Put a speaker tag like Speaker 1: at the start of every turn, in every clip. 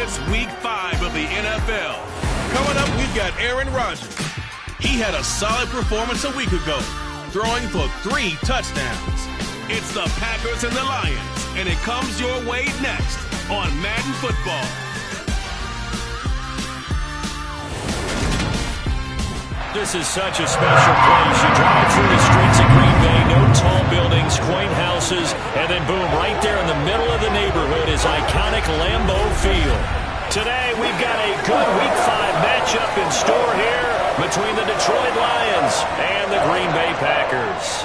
Speaker 1: It's Week 5 of the NFL. Coming up, we've got Aaron Rodgers. He had a solid performance a week ago, throwing for 3 touchdowns. It's the Packers and the Lions, and it comes your way next on Madden Football.
Speaker 2: This is such a special place. You drive through the streets of Green Bay, no tall buildings, quaint houses, and then boom, right there in the middle of the neighborhood is iconic Lambeau Field. Today, we've got a good Week 5 matchup in store here between the Detroit Lions and the Green Bay Packers.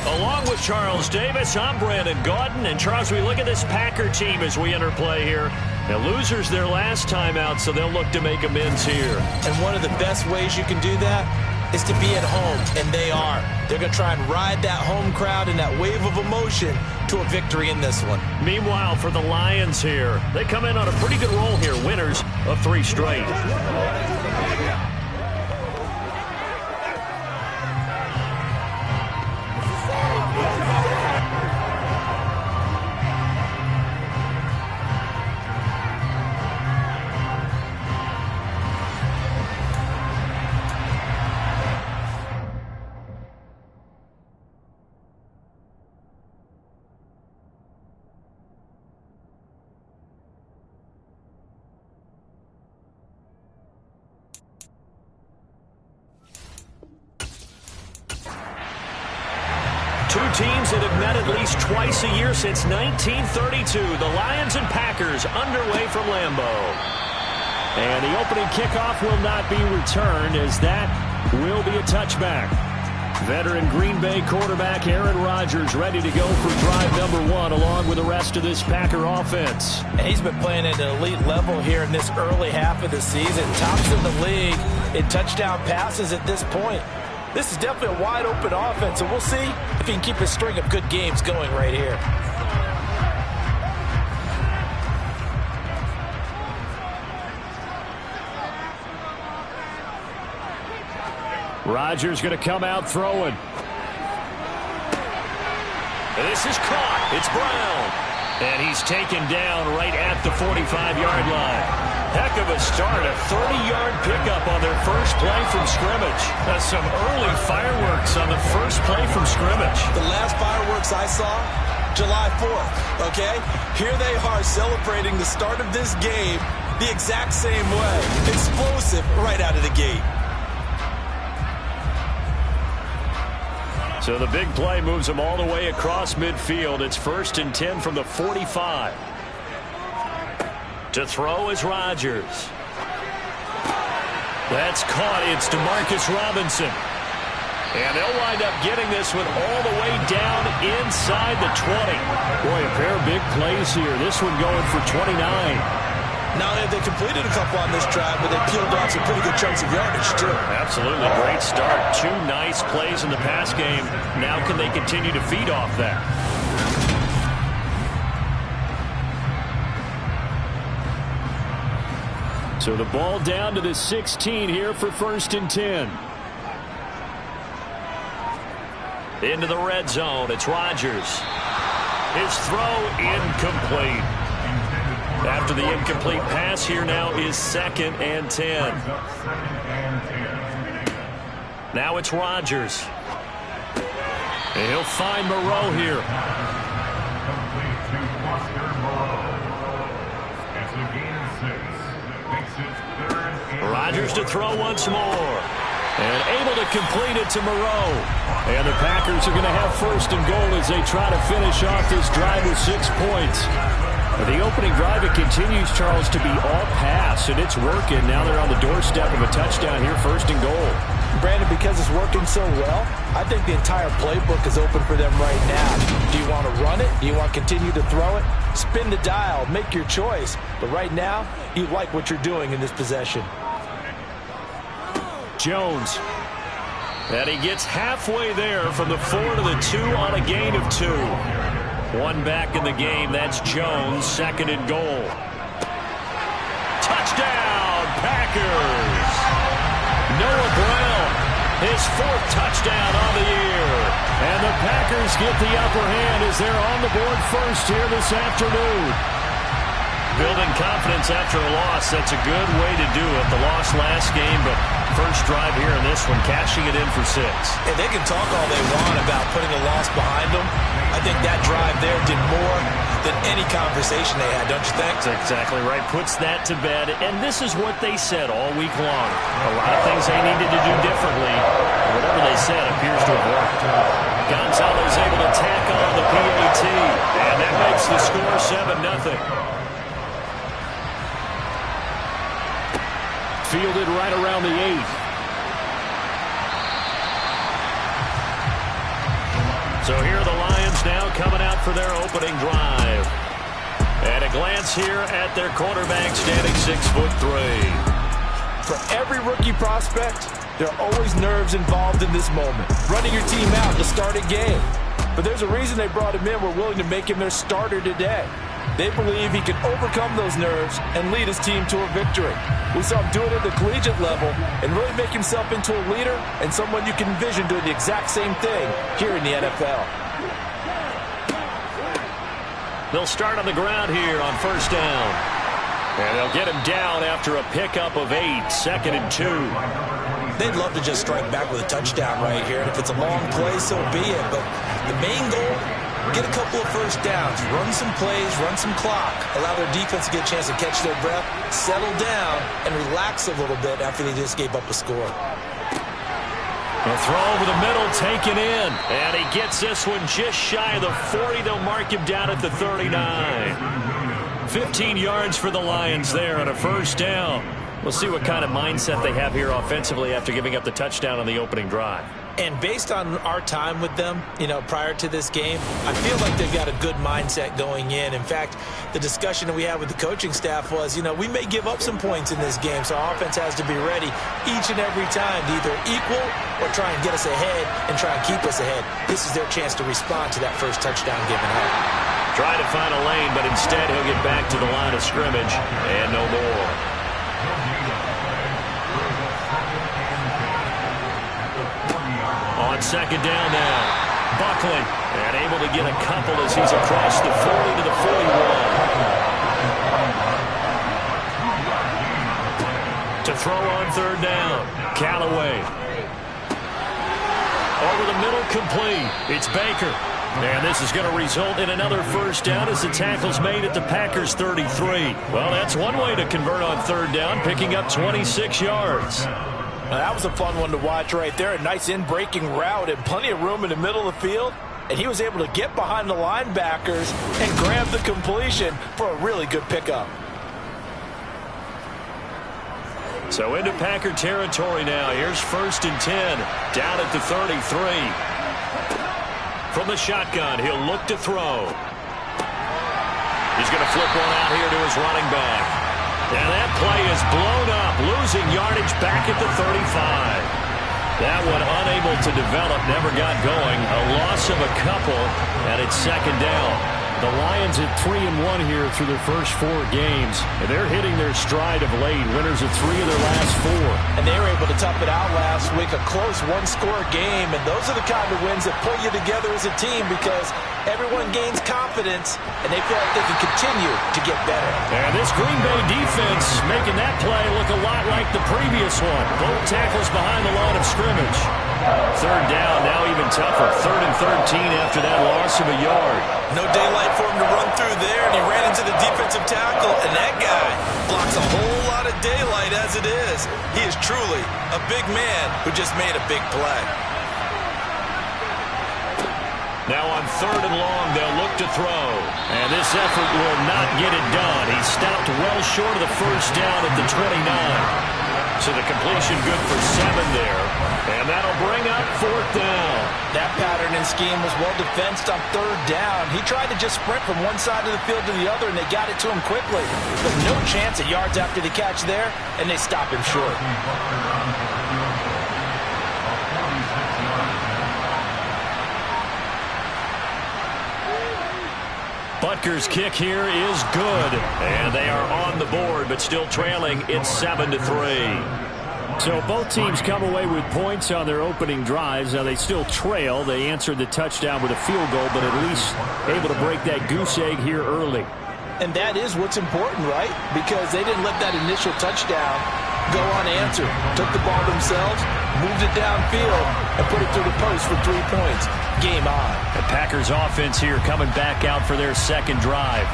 Speaker 2: Along with Charles Davis, I'm Brandon Gaudin. And Charles, we look at this Packer team as we enter play here. The losers their last time out, so they'll look to make amends here.
Speaker 3: And one of the best ways you can do that is to be at home, and they are. They're going to try and ride that home crowd and that wave of emotion to a victory in this one.
Speaker 2: Meanwhile, for the Lions here, they come in on a pretty good roll here, winners of 3 straight. Two teams that have met at least twice a year since 1932. The Lions and Packers underway from Lambeau. And the opening kickoff will not be returned, as that will be a touchback. Veteran Green Bay quarterback Aaron Rodgers ready to go for drive number 1 along with the rest of this Packer offense.
Speaker 3: And he's been playing at an elite level here in this early half of the season. Tops in the league in touchdown passes at this point. This is definitely a wide-open offense, and we'll see if he can keep a string of good games going right here.
Speaker 2: Rodgers going to come out throwing. This is caught. It's Brown. And he's taken down right at the 45-yard line. Heck of a start, a 30-yard pickup on their first play from scrimmage. That's some early fireworks on the first play from scrimmage.
Speaker 3: The last fireworks I saw, July 4th, okay? Here they are celebrating the start of this game the exact same way. Explosive right out of the gate.
Speaker 2: So the big play moves them all the way across midfield. It's 1st and 10 from the 45. To throw is Rodgers. That's caught. It's DeMarcus Robinson. And they'll wind up getting this one all the way down inside the 20. Boy, a pair of big plays here. This one going for 29.
Speaker 3: Not only have they completed a couple on this drive, but they peeled off some pretty good chunks of yardage, too.
Speaker 2: Absolutely. Great start. 2 nice plays in the pass game. Now can they continue to feed off that? So the ball down to the 16 here for 1st and 10. Into the red zone. It's Rodgers. His throw incomplete. After the incomplete pass, here now is 2nd and 10. Now it's Rodgers. And he'll find Moreau here. Rodgers to throw once more. And able to complete it to Moreau. And the Packers are going to have 1st and goal as they try to finish off this drive with 6 points. The opening drive, it continues, Charles, to be all pass, and it's working. Now they're on the doorstep of a touchdown here, 1st and goal.
Speaker 3: Brandon, because it's working so well, I think the entire playbook is open for them right now. Do you want to run it? Do you want to continue to throw it? Spin the dial, make your choice. But right now, you like what you're doing in this possession.
Speaker 2: Jones. And he gets halfway there from the 4 to the 2 on a gain of 2. 1 back in the game. That's Jones, 2nd and goal. Touchdown, Packers! Noah Brown His 4th touchdown on the year. And the Packers get the upper hand as they're on the board first here this afternoon. Building confidence after a loss, that's a good way to do it. The loss last game, but first drive here in this one, cashing it in for 6.
Speaker 3: And they can talk all they want about putting a loss behind them. I think that drive there did more than any conversation they had, don't you think?
Speaker 2: That's exactly right. Puts that to bed. And this is what they said all week long. A lot of things they needed to do differently. Whatever they said appears to have worked. Gonzalez able to tack on the PAT. And that makes the score 7-0. Fielded right around the 8th. So here are the Lions now coming out for their opening drive. And a glance here at their quarterback standing 6'3".
Speaker 3: For every rookie prospect, there are always nerves involved in this moment. Running your team out to start a game. But there's a reason they brought him in. We're willing to make him their starter today. They believe he can overcome those nerves and lead his team to a victory. We saw him do it at the collegiate level and really make himself into a leader and someone you can envision doing the exact same thing here in the NFL.
Speaker 2: They'll start on the ground here on first down. And they'll get him down after a pickup of 8, 2nd and 2.
Speaker 3: They'd love to just strike back with a touchdown right here. And if it's a long play, so be it. But the main goal, get a couple of first downs, run some plays, run some clock, allow their defense to get a chance to catch their breath, settle down, and relax a little bit after they just gave up a score.
Speaker 2: A throw over the middle, taken in. And he gets this one just shy of the 40. They'll mark him down at the 39. 15 yards for the Lions there on a first down. We'll see what kind of mindset they have here offensively after giving up the touchdown on the opening drive.
Speaker 3: And based on our time with them, prior to this game, I feel like they've got a good mindset going in. In fact, the discussion that we had with the coaching staff was, we may give up some points in this game, so our offense has to be ready each and every time to either equal or try and get us ahead and try and keep us ahead. This is their chance to respond to that first touchdown given up.
Speaker 2: Try to find a lane, but instead he'll get back to the line of scrimmage and no more. On second down now, Buckland, and able to get a couple as he's across the 40 to the 41. To throw on third down, Callaway. Over the middle, complete. It's Baker. And this is going to result in another first down as the tackle's made at the Packers' 33. Well, that's one way to convert on third down, picking up 26 yards.
Speaker 3: Now, that was a fun one to watch right there. A nice in-breaking route and plenty of room in the middle of the field. And he was able to get behind the linebackers and grab the completion for a really good pickup.
Speaker 2: So into Packer territory now. Here's 1st and 10, down at the 33. From the shotgun, he'll look to throw. He's going to flip one out here to his running back. And that play is blown up, losing yardage back at the 35. That one unable to develop, never got going. A loss of a couple, and it's second down. The Lions at 3-1 here through their first 4 games. And they're hitting their stride of late. Winners of 3 of their last 4.
Speaker 3: And they were able to tough it out last week. A close one-score game. And those are the kind of wins that pull you together as a team because everyone gains confidence and they feel like they can continue to get better.
Speaker 2: And this Green Bay defense making that play look a lot like the previous one. Both tackles behind the line of scrimmage. Third down, now even tougher. 3rd and 13 after that loss of a yard.
Speaker 3: No daylight for him to run through there, and he ran into the defensive tackle, and that guy blocks a whole lot of daylight as it is. He is truly a big man who just made a big play.
Speaker 2: Now on 3rd and long, they'll look to throw. And this effort will not get it done. He stopped well short of the first down at the 29. So the completion good for 7 there. And that'll bring up 4th down.
Speaker 3: That pattern and scheme was well defensed on 3rd down. He tried to just sprint from one side of the field to the other, and they got it to him quickly. But no chance at yards after the catch there, and they stop him short.
Speaker 2: Butker's kick here is good. And they are on the board, but still trailing. It's 7-3. So both teams come away with points on their opening drives. Now they still trail. They answered the touchdown with a field goal, but at least able to break that goose egg here early.
Speaker 3: And that is what's important, right? Because they didn't let that initial touchdown go unanswered. Took the ball themselves, moved it downfield, and put it through the post for 3 points. Game on.
Speaker 2: The Packers offense here coming back out for their second drive.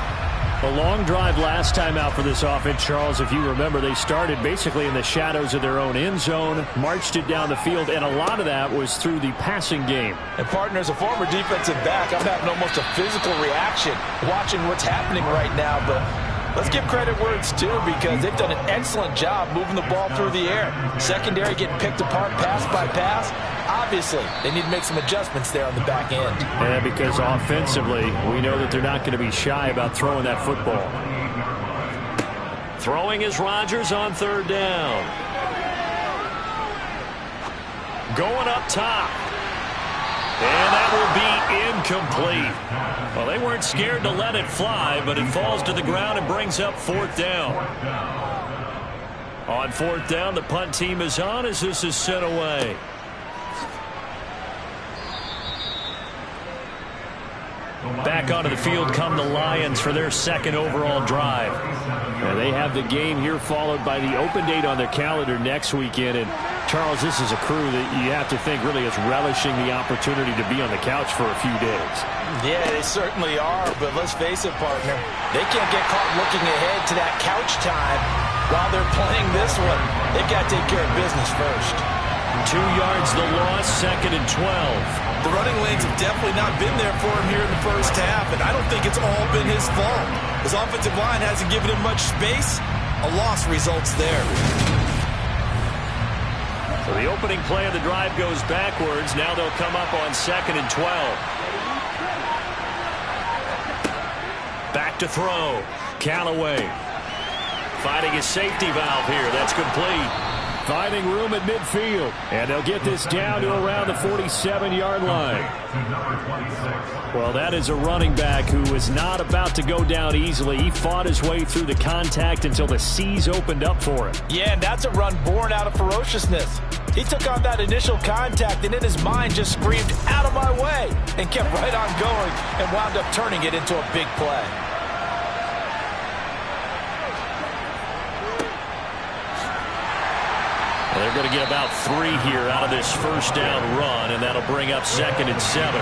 Speaker 2: A long drive last time out for this offense, Charles. If you remember, they started basically in the shadows of their own end zone, marched it down the field, and a lot of that was through the passing game.
Speaker 3: And partner, as a former defensive back, I'm having almost a physical reaction watching what's happening right now. But let's give credit where it's due, because they've done an excellent job moving the ball through the air. Secondary getting picked apart pass by pass. Obviously, they need to make some adjustments there on the back end.
Speaker 2: Yeah, because offensively, we know that they're not going to be shy about throwing that football. Throwing is Rodgers on third down. Going up top. And that will be incomplete. Well, they weren't scared to let it fly, but it falls to the ground and brings up fourth down. On fourth down, the punt team is on as this is sent away. Back onto the field come the Lions for their second overall drive. They have the game here followed by the open date on their calendar next weekend. And Charles, this is a crew that you have to think really is relishing the opportunity to be on the couch for a few days.
Speaker 3: Yeah, they certainly are. But let's face it, partner, they can't get caught looking ahead to that couch time while they're playing this one. They've got to take care of business first.
Speaker 2: 2 yards the loss, second and 12.
Speaker 3: The running lanes have definitely not been there for him here in the first half, and I don't think it's all been his fault. His offensive line hasn't given him much space. A loss results there.
Speaker 2: So the opening play of the drive goes backwards. Now they'll come up on second and 12. Back to throw. Callaway finding his safety valve here. That's complete. Finding room at midfield. And they'll get this down to around the 47-yard line. Well, that is a running back who is not about to go down easily. He fought his way through the contact until the seas opened up for him.
Speaker 3: Yeah, and that's a run born out of ferociousness. He took on that initial contact and in his mind just screamed, "Out of my way," and kept right on going and wound up turning it into a big play.
Speaker 2: They're going to get about 3 here out of this first down run, and that'll bring up second and 7.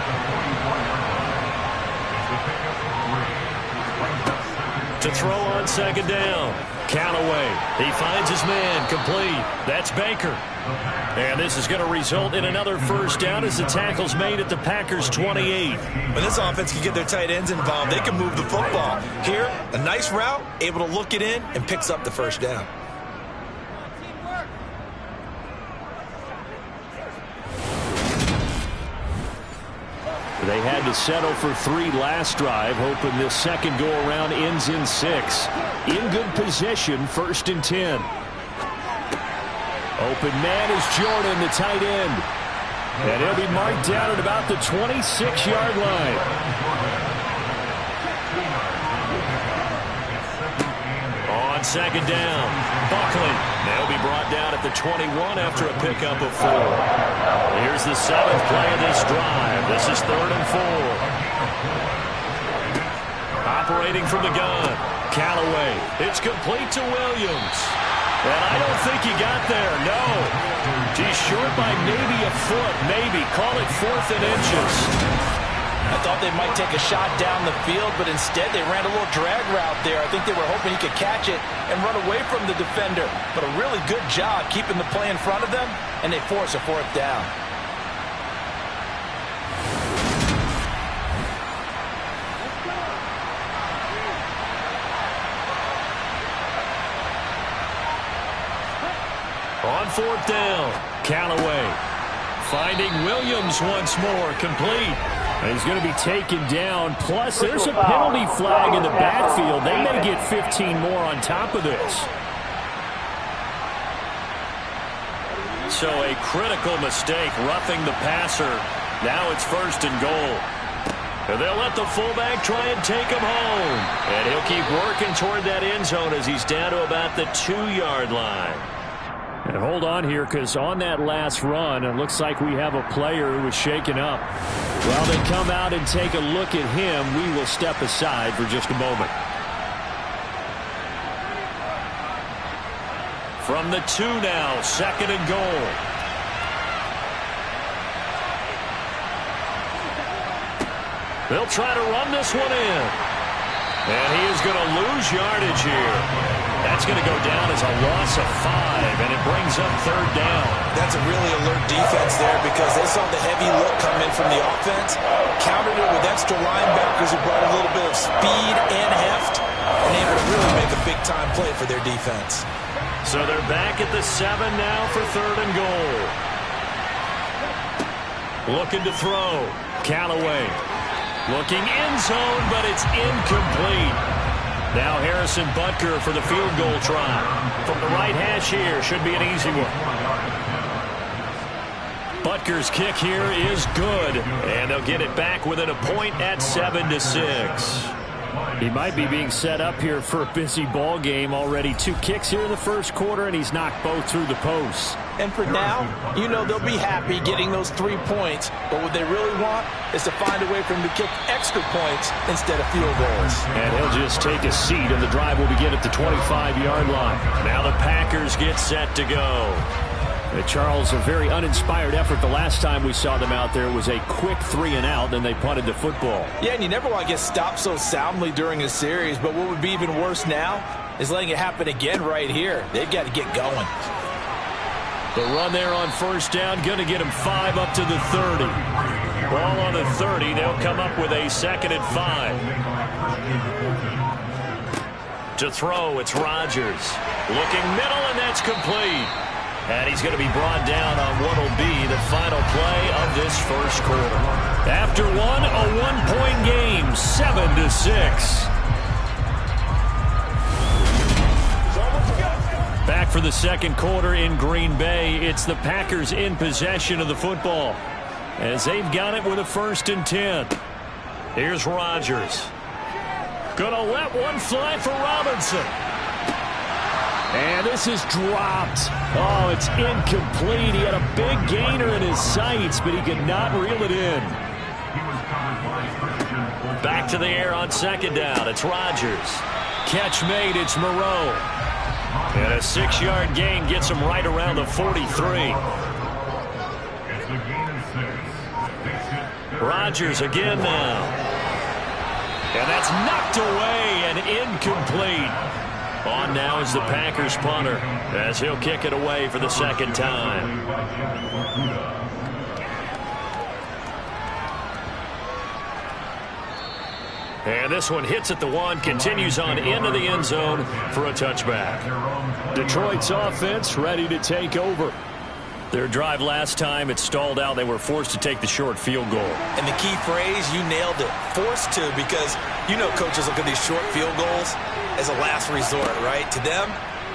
Speaker 2: To throw on second down. Callaway. He finds his man. Complete. That's Baker. And this is going to result in another first down as the tackle's made at the Packers' 28.
Speaker 3: When this offense can get their tight ends involved, they can move the football. Here, a nice route, able to look it in, and picks up the first down.
Speaker 2: They had to settle for 3 last drive, hoping this second go-around ends in 6. In good position, first and 10. Open man is Jordan, the tight end. And he'll be marked down at about the 26-yard line. On second down, Buckley. They'll be brought down at the 21 after a pickup of 4. Here's the 7th play of this drive. This is third and 4. Operating from the gun, Callaway. It's complete to Williams. And I don't think he got there, no. He's short by maybe a foot, maybe. Call it 4th and inches.
Speaker 3: I thought they might take a shot down the field, but instead they ran a little drag route there. I think they were hoping he could catch it and run away from the defender. But a really good job keeping the play in front of them, and they force a 4th down.
Speaker 2: On 4th down, Callaway finding Williams once more, complete. And he's going to be taken down. Plus, there's a penalty flag in the backfield. They may get 15 more on top of this. So a critical mistake, roughing the passer. Now it's first and goal. And they'll let the fullback try and take him home. And he'll keep working toward that end zone as he's down to about the 2-yard line. And hold on here, because on that last run, it looks like we have a player who was shaken up. While they come out and take a look at him, we will step aside for just a moment. From the 2 now, 2nd and goal. They'll try to run this one in. And he is going to lose yardage here. That's going to go down as a loss of 5, and it brings up 3rd down.
Speaker 3: That's a really alert defense there because they saw the heavy look come in from the offense, countered it with extra linebackers who brought a little bit of speed and heft, and able to really make a big-time play for their defense.
Speaker 2: So they're back at the 7 now for 3rd and goal. Looking to throw. Callaway. Looking end zone, but it's incomplete. Now Harrison Butker for the field goal try. From the right hash here, should be an easy one. Butker's kick here is good, and they'll get it back within a point at 7-6. He might be being set up here for a busy ball game. Already 2 kicks here in the first quarter, and he's knocked both through the posts.
Speaker 3: And for now, you know they'll be happy getting those 3 points, but what they really want is to find a way for him to kick extra points instead of field goals.
Speaker 2: And he'll just take a seat, and the drive will begin at the 25-yard line. Now the Packers get set to go. Charles, a very uninspired effort. The last time we saw them out there was a quick 3-and-out, then they punted the football.
Speaker 3: Yeah, and you never want to get stopped so soundly during a series, but what would be even worse now is letting it happen again right here. They've got to get going.
Speaker 2: The run there on 1st down, going to get him 5 up to the 30. Ball on the 30, they'll come up with a 2nd and 5. To throw, it's Rodgers. Looking middle, and that's complete. And he's going to be brought down on what will be the final play of this first quarter. After one, a 1-point game, 7-6. Back for the 2nd quarter in Green Bay. It's the Packers in possession of the football as they've got it with a 1st and 10. Here's Rodgers. Gonna let one fly for Robinson. And this is dropped. Oh, it's incomplete. He had a big gainer in his sights, but he could not reel it in. Back to the air on 2nd down. It's Rodgers. Catch made. It's Moreau. And a 6-yard gain gets him right around the 43. Rodgers again now. And that's knocked away and incomplete. On now is the Packers punter as he'll kick it away for the 2nd time. And this one hits at the 1, continues on into the end zone for a touchback. Detroit's offense ready to take over. Their drive last time, it stalled out. They were forced to take the short field goal.
Speaker 3: And the key phrase, you nailed it. Forced to, because you know coaches look at these short field goals as a last resort, right? To them,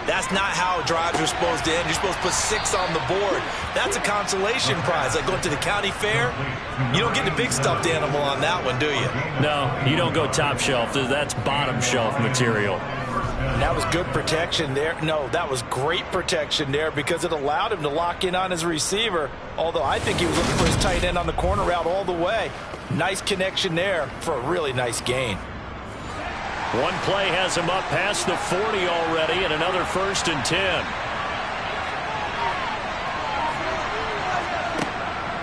Speaker 3: that's not how drives are supposed to end. You're supposed to put 6 on the board. That's a consolation prize. Like going to the county fair, you don't get the big stuffed animal on that one, do you?
Speaker 2: No, you don't go top shelf. That's bottom shelf material.
Speaker 3: And that was good protection there. No, that was great protection there because it allowed him to lock in on his receiver, although I think he was looking for his tight end on the corner route all the way. Nice connection there for a really nice gain.
Speaker 2: One play has him up past the 40 already, and another 1st and 10.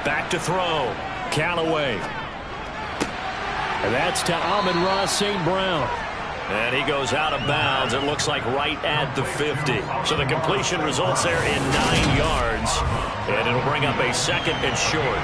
Speaker 2: Back to throw. Callaway. And that's to Amon-Ra St. Brown. And he goes out of bounds. It looks like right at the 50. So the completion results there in 9 yards. And it'll bring up a 2nd and short.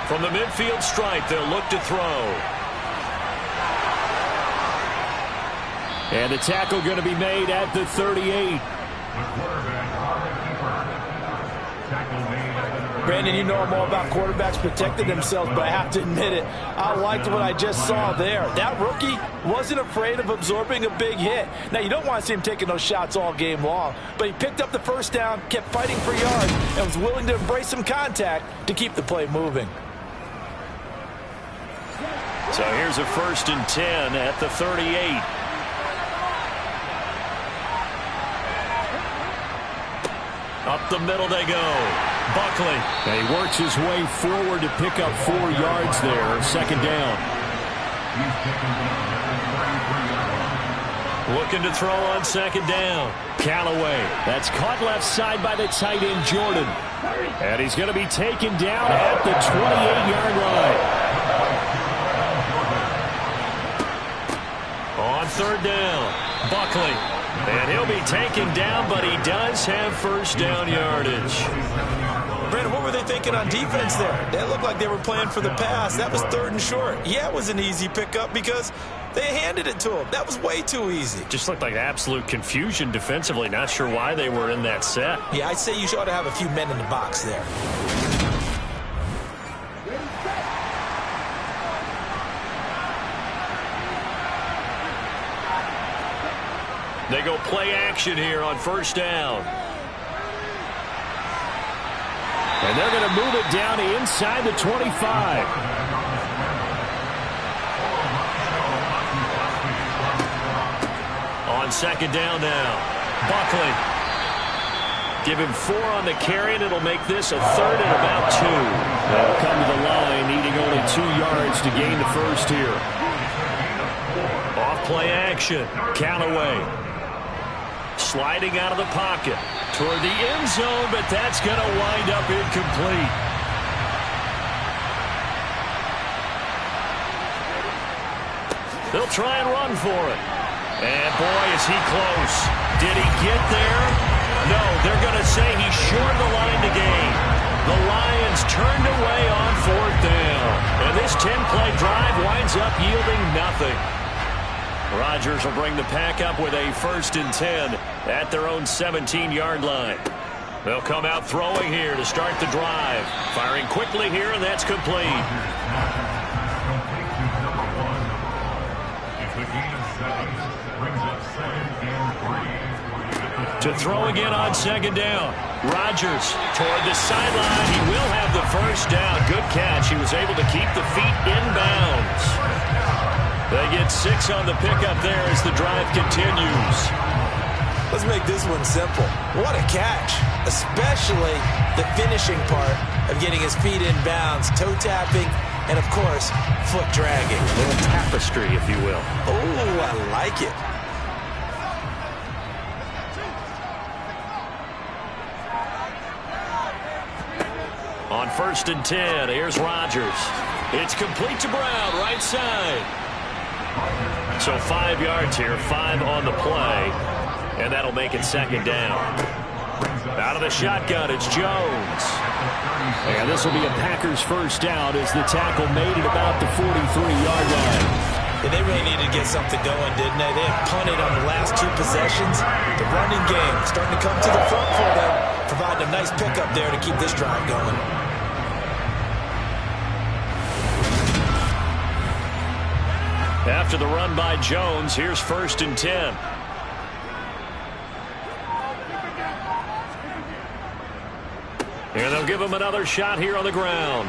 Speaker 2: From the midfield stripe, they'll look to throw. And the tackle going to be made at the 38.
Speaker 3: Brandon, you know I'm all about quarterbacks protecting themselves, but I have to admit it, I liked what I just saw there. That rookie wasn't afraid of absorbing a big hit. Now, you don't want to see him taking those shots all game long, but he picked up the first down, kept fighting for yards, and was willing to embrace some contact to keep the play moving.
Speaker 2: So here's a 1st and 10 at the 38. Up the middle they go. Buckley.
Speaker 4: And he works his way forward to pick up 4 yards there. 2nd down.
Speaker 2: Looking to throw on 2nd down. Callaway. That's caught left side by the tight end, Jordan. And he's going to be taken down at the 28-yard line. On 3rd down, Buckley. And he'll be taken down, but he does have 1st down yardage.
Speaker 3: Brandon, what were they thinking on defense there? They looked like they were playing for the pass. That was 3rd and short. Yeah, it was an easy pickup because they handed it to him. That was way too easy.
Speaker 2: Just looked like absolute confusion defensively. Not sure why they were in that set.
Speaker 3: Yeah, I'd say you ought to have a few men in the box there.
Speaker 2: They go play action here on 1st down.
Speaker 4: And they're going to move it down inside the 25.
Speaker 2: On 2nd down now, Buckley. Give him 4 on the carry, and it'll make this a 3rd and about 2.
Speaker 4: They'll come to the line, needing only 2 yards to gain the 1st here.
Speaker 2: Off play action, Callaway. Sliding out of the pocket toward the end zone, but that's going to wind up incomplete. They'll try and run for it. And boy, is he close. Did he get there? No, they're going to say he's short of the line to gain. The Lions turned away on 4th down. And this 10-play drive winds up yielding nothing. Rodgers will bring the pack up with a 1st and 10 at their own 17-yard line. They'll come out throwing here to start the drive. Firing quickly here, and that's complete. To throw again on 2nd down. Rodgers toward the sideline. He will have the 1st down. Good catch. He was able to keep the feet in bounds. They get 6 on the pickup there as the drive continues.
Speaker 3: Let's make this one simple. What a catch, especially the finishing part of getting his feet in bounds, toe tapping, and of course, foot dragging.
Speaker 2: A little tapestry, if you will.
Speaker 3: Oh, I like it.
Speaker 2: On 1st and 10, here's Rodgers. It's complete to Brown, right side. So 5 yards here, 5 on the play, and that'll make it 2nd down. Out of the shotgun, it's Jones.
Speaker 4: And this will be a Packers 1st down as the tackle made it about the 43-yard line.
Speaker 3: And they really needed to get something going, didn't they? They had punted on the last 2 possessions. The running game starting to come to the front for them, providing a nice pickup there to keep this drive going.
Speaker 2: After the run by Jones, here's 1st and 10. And they'll give him another shot here on the ground.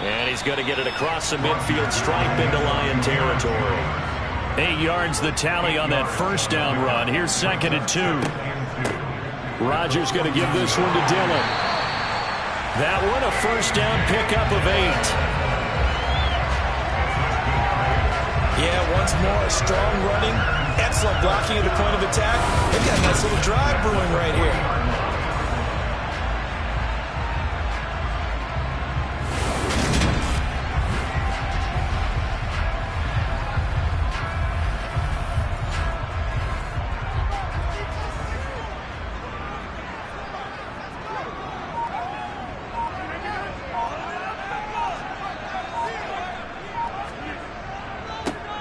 Speaker 2: And he's going to get it across the midfield stripe into Lion territory. 8 yards the tally on that 1st down run. Here's 2nd and 2. Rodgers going to give this one to Dillon. That one a 1st down pickup of 8.
Speaker 3: Yeah, once more, strong running, excellent blocking at the point of attack. They've got a nice little drive brewing right here.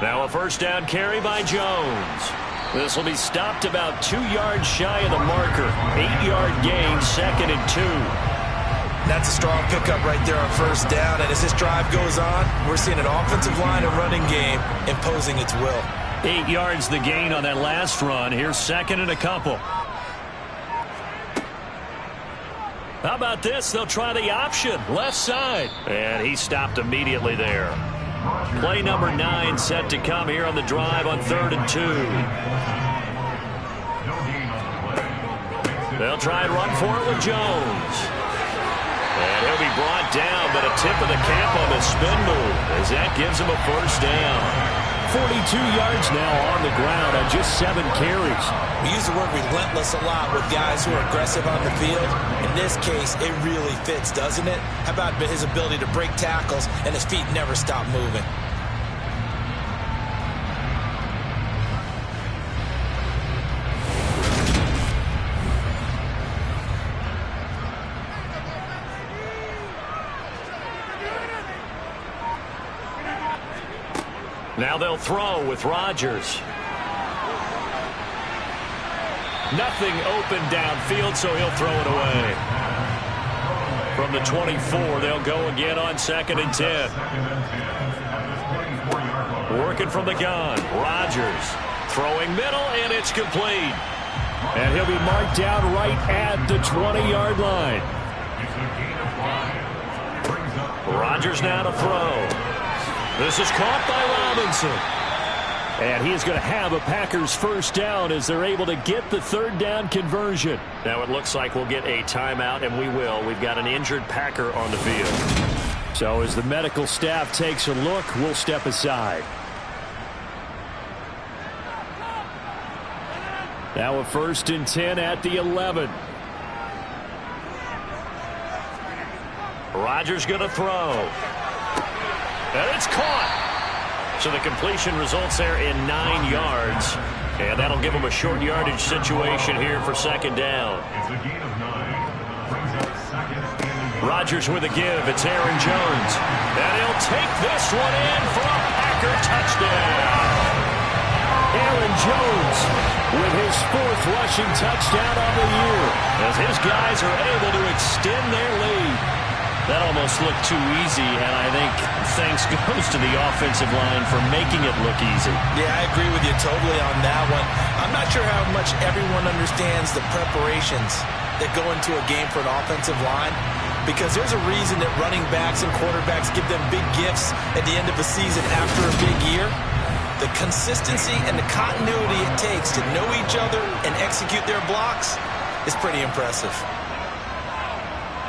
Speaker 2: Now a 1st down carry by Jones. This will be stopped about 2 yards shy of the marker. 8-yard gain, 2nd and 2.
Speaker 3: That's a strong pickup right there on first down. And as this drive goes on, we're seeing an offensive line and running game imposing its will.
Speaker 2: 8 yards the gain on that last run. Here's second and a couple. How about this? They'll try the option. Left side. And he stopped immediately there. Play number 9 set to come here on the drive on 3rd and 2. They'll try and run for it with Jones. And he'll be brought down, but a tip of the cap on the spin move as that gives him a first down.
Speaker 4: 42 yards now on the ground on just 7 carries.
Speaker 3: We use the word relentless a lot with guys who are aggressive on the field. In this case, it really fits, doesn't it? How about his ability to break tackles and his feet never stop moving?
Speaker 2: Now they'll throw with Rodgers. Nothing open downfield, so he'll throw it away. From the 24, they'll go again on 2nd and 10. Working from the gun, Rodgers throwing middle, and it's complete.
Speaker 4: And he'll be marked down right at the 20-yard line.
Speaker 2: Rodgers now to throw. This is caught by Robinson.
Speaker 4: And he is going to have a Packers first down as they're able to get the 3rd down conversion.
Speaker 2: Now it looks like we'll get a timeout, and we will. We've got an injured Packer on the field.
Speaker 4: So as the medical staff takes a look, we'll step aside. Now a 1st and 10 at the 11.
Speaker 2: Rodgers going to throw. And it's caught. So the completion results there in 9 yards. And that'll give them a short yardage situation here for 2nd down. Rodgers with a give. It's Aaron Jones. And he'll take this one in for a Packer touchdown.
Speaker 4: Aaron Jones with his 4th rushing touchdown of the year.
Speaker 2: As his guys are able to extend their lead. That almost looked too easy, and I think thanks goes to the offensive line for making it look easy.
Speaker 3: Yeah, I agree with you totally on that one. I'm not sure how much everyone understands the preparations that go into a game for an offensive line, because there's a reason that running backs and quarterbacks give them big gifts at the end of the season after a big year. The consistency and the continuity it takes to know each other and execute their blocks is pretty impressive.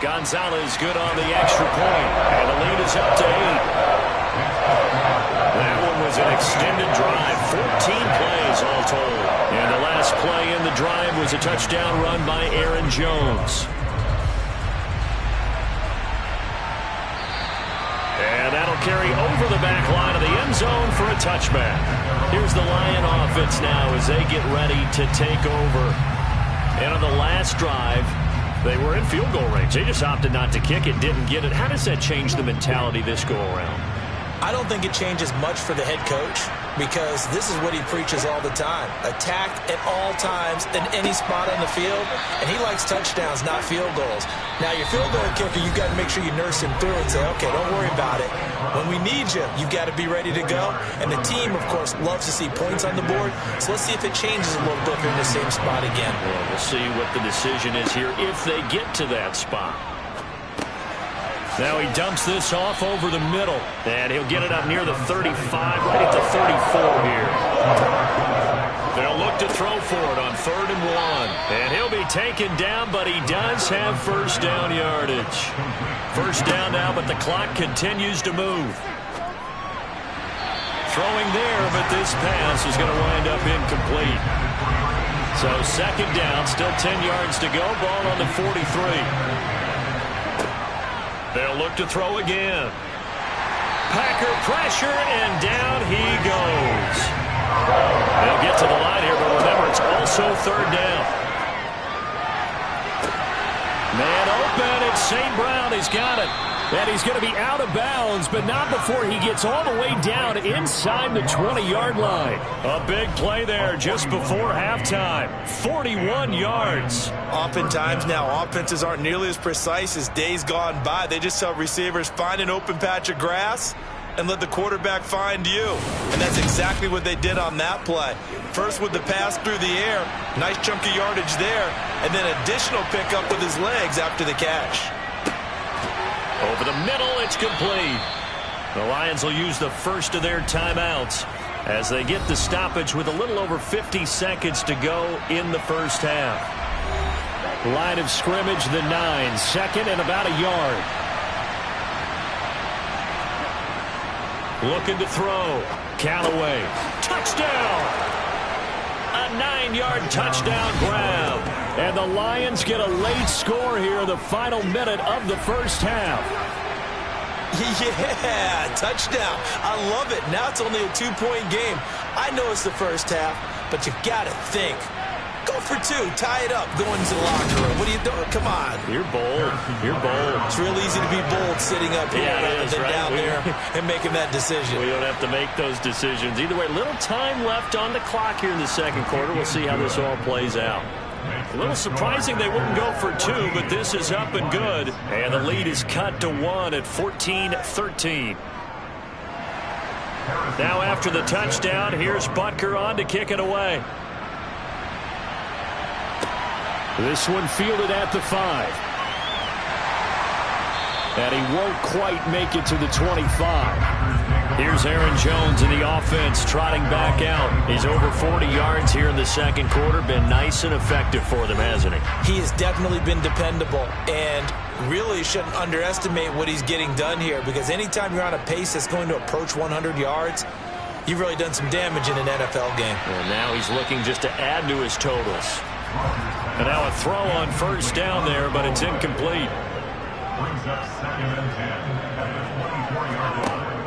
Speaker 2: Gonzalez good on the extra point, and the lead is up to 8. That one was an extended drive, 14 plays all told. And the last play in the drive was a touchdown run by Aaron Jones. And that'll carry over the back line of the end zone for a touchback. Here's the Lion offense now as they get ready to take over. And on the last drive, they were in field goal range. They just opted not to kick it, didn't get it. How does that change the mentality this go around?
Speaker 3: I don't think it changes much for the head coach because this is what he preaches all the time. Attack at all times in any spot on the field, and he likes touchdowns, not field goals. Now, your field goal kicker, you've got to make sure you nurse him through and say, okay, don't worry about it. When we need you, you've got to be ready to go. And the team, of course, loves to see points on the board. So let's see if it changes a little bit if they're in the same spot again.
Speaker 2: Well, we'll see what the decision is here if they get to that spot. Now he dumps this off over the middle. And he'll get it up near the 35, right at the 34 here. They'll look to throw for it on 3rd and 1. And he'll be taken down, but he does have first down yardage. First down now, but the clock continues to move. Throwing there, but this pass is going to wind up incomplete. So 2nd down, still 10 yards to go. Ball on the 43. They'll look to throw again. Packer pressure, and down he goes. They'll get to the line here, but remember, it's also 3rd down. Man open, it's St. Brown. He's got it.
Speaker 4: And he's going to be out of bounds, but not before he gets all the way down inside the 20-yard line. A big play there just before halftime. 41 yards.
Speaker 3: Oftentimes now, offenses aren't nearly as precise as days gone by. They just tell receivers, find an open patch of grass and let the quarterback find you. And that's exactly what they did on that play. First with the pass through the air, nice chunk of yardage there, and then additional pickup with his legs after the catch.
Speaker 2: Over the middle, it's complete. The Lions will use the first of their timeouts as they get the stoppage with a little over 50 seconds to go in the first half. Line of scrimmage, the 9, second and about a yard. Looking to throw. Callaway. Touchdown! A 9-yard touchdown grab. And the Lions get a late score here in the final minute of the first half.
Speaker 3: Yeah, touchdown. I love it. Now it's only a 2-point game. I know it's the first half, but you got to think. Go for 2. Tie it up. Go into the locker room. What are you doing? Come on.
Speaker 2: You're bold. You're bold.
Speaker 3: It's real easy to be bold sitting up here rather than down there and making that decision.
Speaker 2: We don't have to make those decisions. Either way, little time left on the clock here in the second quarter. We'll see how this all plays out. A little surprising they wouldn't go for 2, but this is up and good. And the lead is cut to 1 at 14-13. Now after the touchdown, here's Butker on to kick it away. This one fielded at the 5. And he won't quite make it to the 25. Here's Aaron Jones in the offense trotting back out. He's over 40 yards here in the second quarter. Been nice and effective for them, hasn't he?
Speaker 3: He has definitely been dependable, and really shouldn't underestimate what he's getting done here, because anytime you're on a pace that's going to approach 100 yards, you've really done some damage in an NFL game.
Speaker 2: And now he's looking just to add to his totals. And now a throw on first down there, but it's incomplete.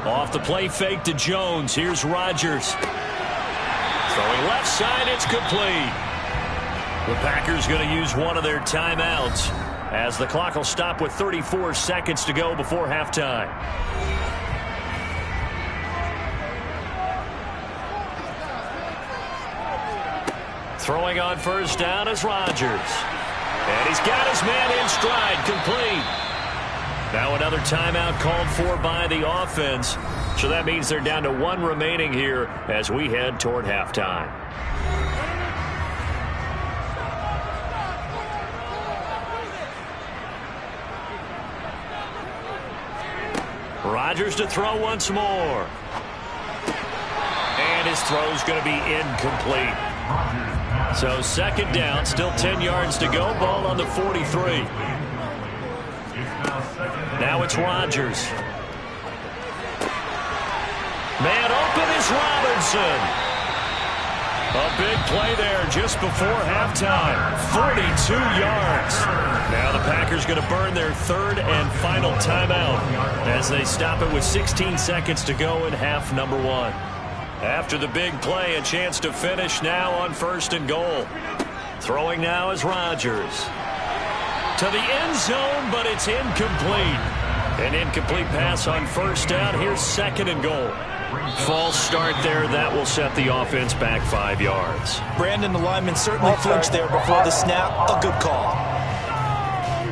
Speaker 2: Off the play fake to Jones. Here's Rodgers. Throwing left side, it's complete. The Packers going to use one of their timeouts as the clock will stop with 34 seconds to go before halftime. Throwing on first down is Rodgers. And he's got his man in stride, complete. Now another timeout called for by the offense. So that means they're down to 1 remaining here as we head toward halftime. Rodgers to throw once more. And his throw's going to be incomplete. So second down, still 10 yards to go. Ball on the 43. Now it's Rodgers. Man open is Robinson. A big play there just before halftime. 42 yards. Now the Packers going to burn their third and final timeout as they stop it with 16 seconds to go in half number 1. After the big play, a chance to finish now on first and goal. Throwing now is Rodgers. To the end zone, but it's incomplete. An incomplete pass on first down. Here's second and goal. False start there. That will set the offense back 5 yards.
Speaker 3: Brandon, the lineman certainly flinched there before the snap. A good call.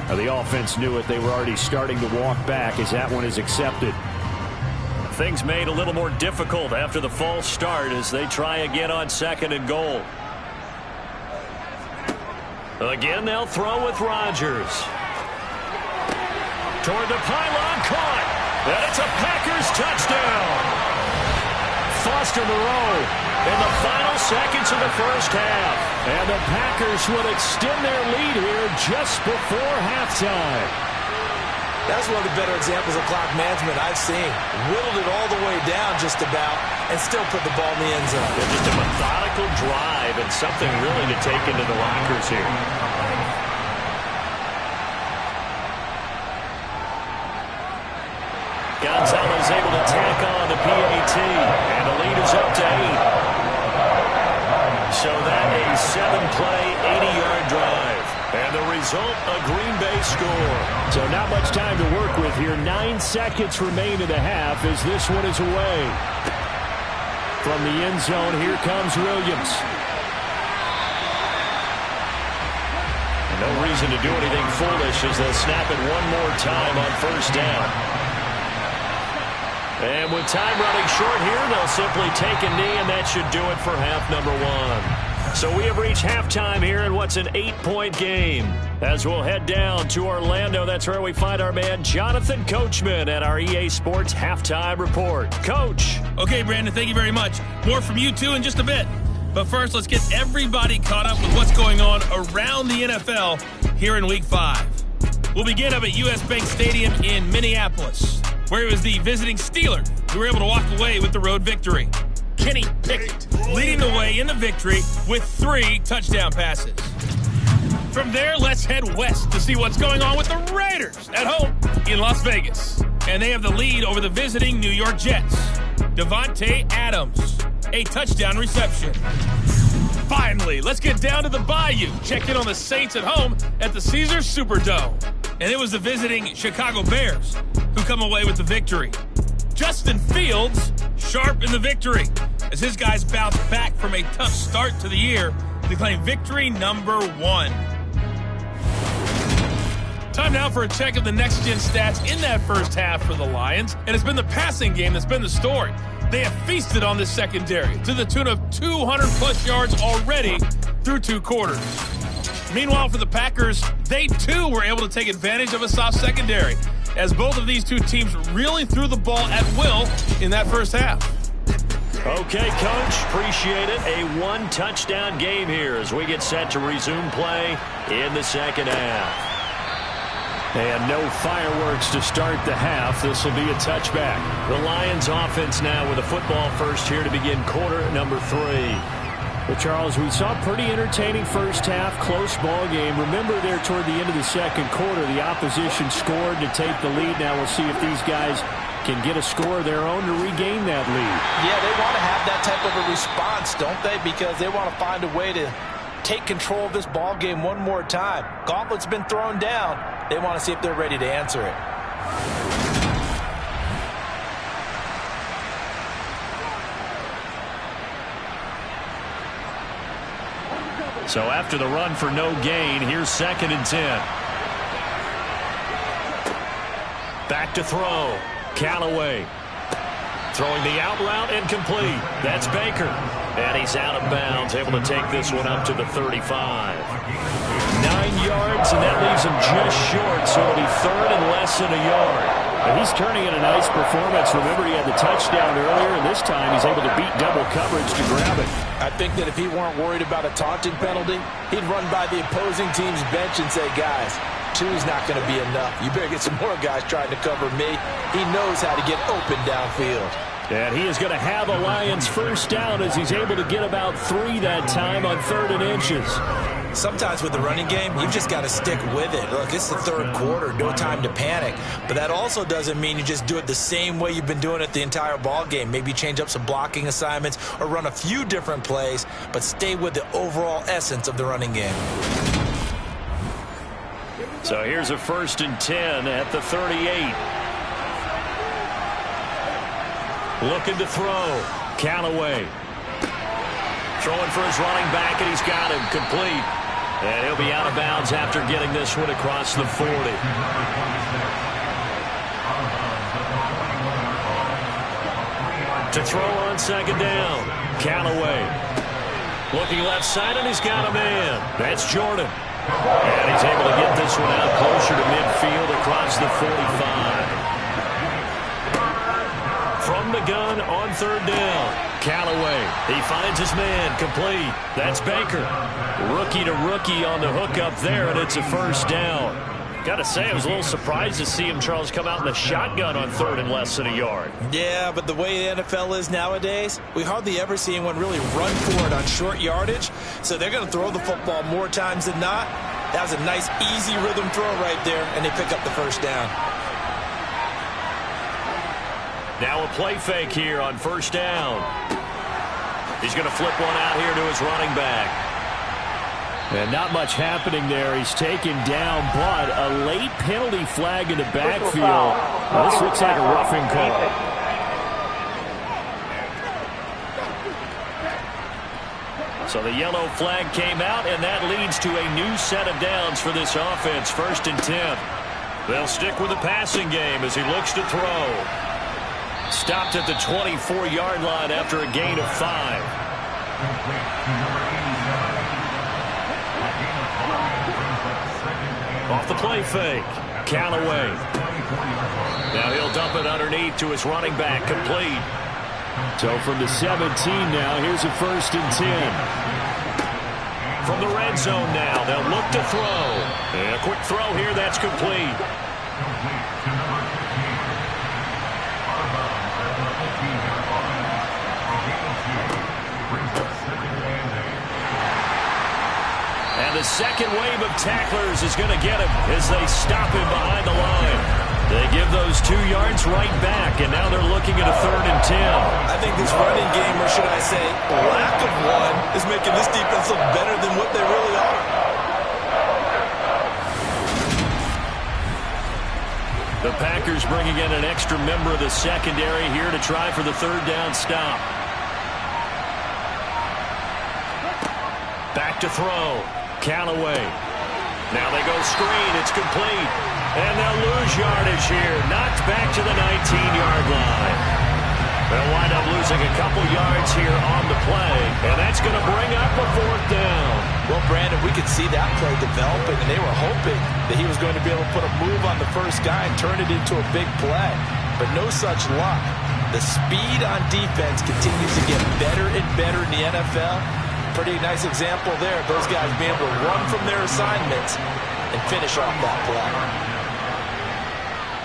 Speaker 4: Now the offense knew it. They were already starting to walk back as that one is accepted.
Speaker 2: Things made a little more difficult after the false start as they try again on second and goal. Again, they'll throw with Rodgers. Toward the pylon, caught. And it's a Packers touchdown. Foster Moreau in the final seconds of the first half. And the Packers will extend their lead here just before halftime.
Speaker 3: That's one of the better examples of clock management I've seen. Whittled it all the way down just about and still put the ball in the end zone.
Speaker 2: Yeah, just a methodical drive and something really to take into the lockers here. Gonzalez able to tack on the PAT, and the lead is up to 8. So that a 7-play, 80-yard drive. And the result, a Green Bay score.
Speaker 4: So not much time to work with here. 9 seconds remain in the half as this one is away. From the end zone, here comes Williams. And no reason to do anything foolish as they'll snap it one more time on first down. And with time running short here, they'll simply take a knee, and that should do it for half number one. So we have reached halftime here in what's an 8-point game. As we'll head down to Orlando, that's where we find our man Jonathan Coachman at our EA Sports Halftime Report. Coach.
Speaker 5: Okay, Brandon, thank you very much. More from you two in just a bit. But first, let's get everybody caught up with what's going on around the NFL here in Week 5. We'll begin up at US Bank Stadium in Minneapolis, where it was the visiting Steelers who were able to walk away with the road victory. Kenny Pickett leading the way in the victory with 3 touchdown passes. From there, let's head west to see what's going on with the Raiders at home in Las Vegas. And they have the lead over the visiting New York Jets. Devontae Adams, a touchdown reception. Finally, let's get down to the Bayou. Check in on the Saints at home at the Caesars Superdome. And it was the visiting Chicago Bears who come away with the victory. Justin Fields, sharp in the victory, as his guys bounce back from a tough start to the year to claim victory number 1. Time now for a check of the next-gen stats in that first half for the Lions, and it's been the passing game that's been the story. They have feasted on this secondary to the tune of 200-plus yards already through 2 quarters. Meanwhile, for the Packers, they too were able to take advantage of a soft secondary, as both of these two teams really threw the ball at will in that first half.
Speaker 2: Okay, Coach, appreciate it. A 1-touchdown game here as we get set to resume play in the second half. And no fireworks to start the half. This will be a touchback. The Lions offense now with a football first here to begin quarter number 3.
Speaker 4: Well, Charles, we saw a pretty entertaining first half, close ball game. Remember there toward the end of the second quarter, the opposition scored to take the lead. Now we'll see if these guys can get a score of their own to regain that lead.
Speaker 3: Yeah, they want to have that type of a response, don't they? Because they want to find a way to take control of this ball game one more time. Gauntlet's been thrown down. They want to see if they're ready to answer it.
Speaker 2: So after the run for no gain, here's 2nd and 10. Back to throw. Callaway. Throwing the out route incomplete. That's Baker. And he's out of bounds, able to take this one up to the 35. 9 yards, and that leaves him just short, so it'll be 3rd and less than a yard.
Speaker 4: And he's turning in a nice performance. Remember, he had the touchdown earlier, and this time he's able to beat double coverage to grab it.
Speaker 3: I think that if he weren't worried about a taunting penalty, he'd run by the opposing team's bench and say, guys, 2's not going to be enough. You better get some more guys trying to cover me. He knows how to get open downfield.
Speaker 4: And he is going to have a Lions first down as he's able to get about 3 that time on 3rd and inches.
Speaker 3: Sometimes with the running game, you've just got to stick with it. Look, it's the 3rd quarter, no time to panic. But that also doesn't mean you just do it the same way you've been doing it the entire ball game. Maybe change up some blocking assignments or run a few different plays, but stay with the overall essence of the running game.
Speaker 2: So here's a 1st and 10 at the 38. Looking to throw. Callaway. Throwing for his running back, and he's got him complete. And he'll be out of bounds after getting this one across the 40. To throw on 2nd down. Callaway. Looking left side, and he's got a man. That's Jordan. And he's able to get this one out closer to midfield across the 45. From the gun on 3rd down. Callaway. He finds his man. Complete. That's Baker. Rookie to rookie on the hookup there, and it's a 1st down. Got to say, I was a little surprised to see him, Charles, come out in the shotgun on 3rd and less than a yard.
Speaker 3: Yeah, but the way the NFL is nowadays, we hardly ever see anyone really run for it on short yardage. So they're going to throw the football more times than not. That was a nice, easy rhythm throw right there, and they pick up the 1st down.
Speaker 2: Now a play fake here on 1st down. He's going to flip one out here to his running back. And not much happening there. He's taken down, but a late penalty flag in the backfield. This looks like a roughing call. So the yellow flag came out, and that leads to a new set of downs for this offense. 1st and 10. They'll stick with the passing game as he looks to throw. Stopped at the 24-yard line after a gain of 5. Off the play fake. Callaway. Now he'll dump it underneath to his running back. Complete. So from the 17 now, here's a 1st and 10. From the red zone now, they'll look to throw. And a quick throw here, that's complete. And the second wave of tacklers is going to get him as they stop him behind the line. They give those 2 yards right back, and now they're looking at a 3rd and 10.
Speaker 3: I think this running game, or should I say lack of one, is making this defense look better than what they really are.
Speaker 2: The Packers bringing in an extra member of the secondary here to try for the 3rd down stop. Back to throw. Callaway. Now they go screen. It's complete. And they'll lose yardage here. Knocked back to the 19-yard line. They'll wind up losing a couple yards here on the play. And that's going to bring up a 4th down.
Speaker 3: Well, Brandon, we could see that play developing, and they were hoping that he was going to be able to put a move on the first guy and turn it into a big play. But no such luck. The speed on defense continues to get better and better in the NFL. Pretty nice example there of those guys being able to run from their assignments and finish off that play.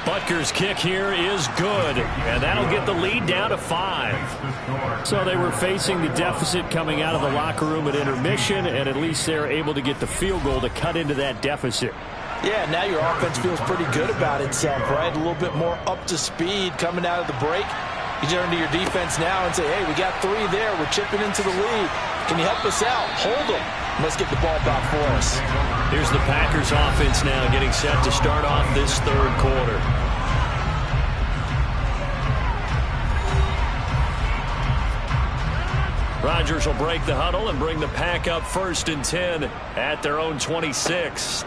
Speaker 2: Butker's kick here is good, and that'll get the lead down to 5. So they were facing the deficit coming out of the locker room at intermission, and at least they're able to get the field goal to cut into that deficit.
Speaker 3: Yeah, now your offense feels pretty good about itself, right? A little bit more up to speed coming out of the break. You turn to your defense now and say, hey, we got 3 there. We're chipping into the lead. Can you help us out? Hold them. Let's get the ball back for us.
Speaker 2: Here's the Packers offense now getting set to start off this 3rd quarter. Rodgers will break the huddle and bring the pack up 1st and 10 at their own 26.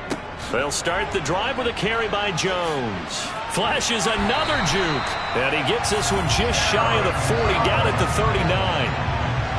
Speaker 2: They'll start the drive with a carry by Jones. Flashes another juke. And he gets this one just shy of the 40, down at the 39.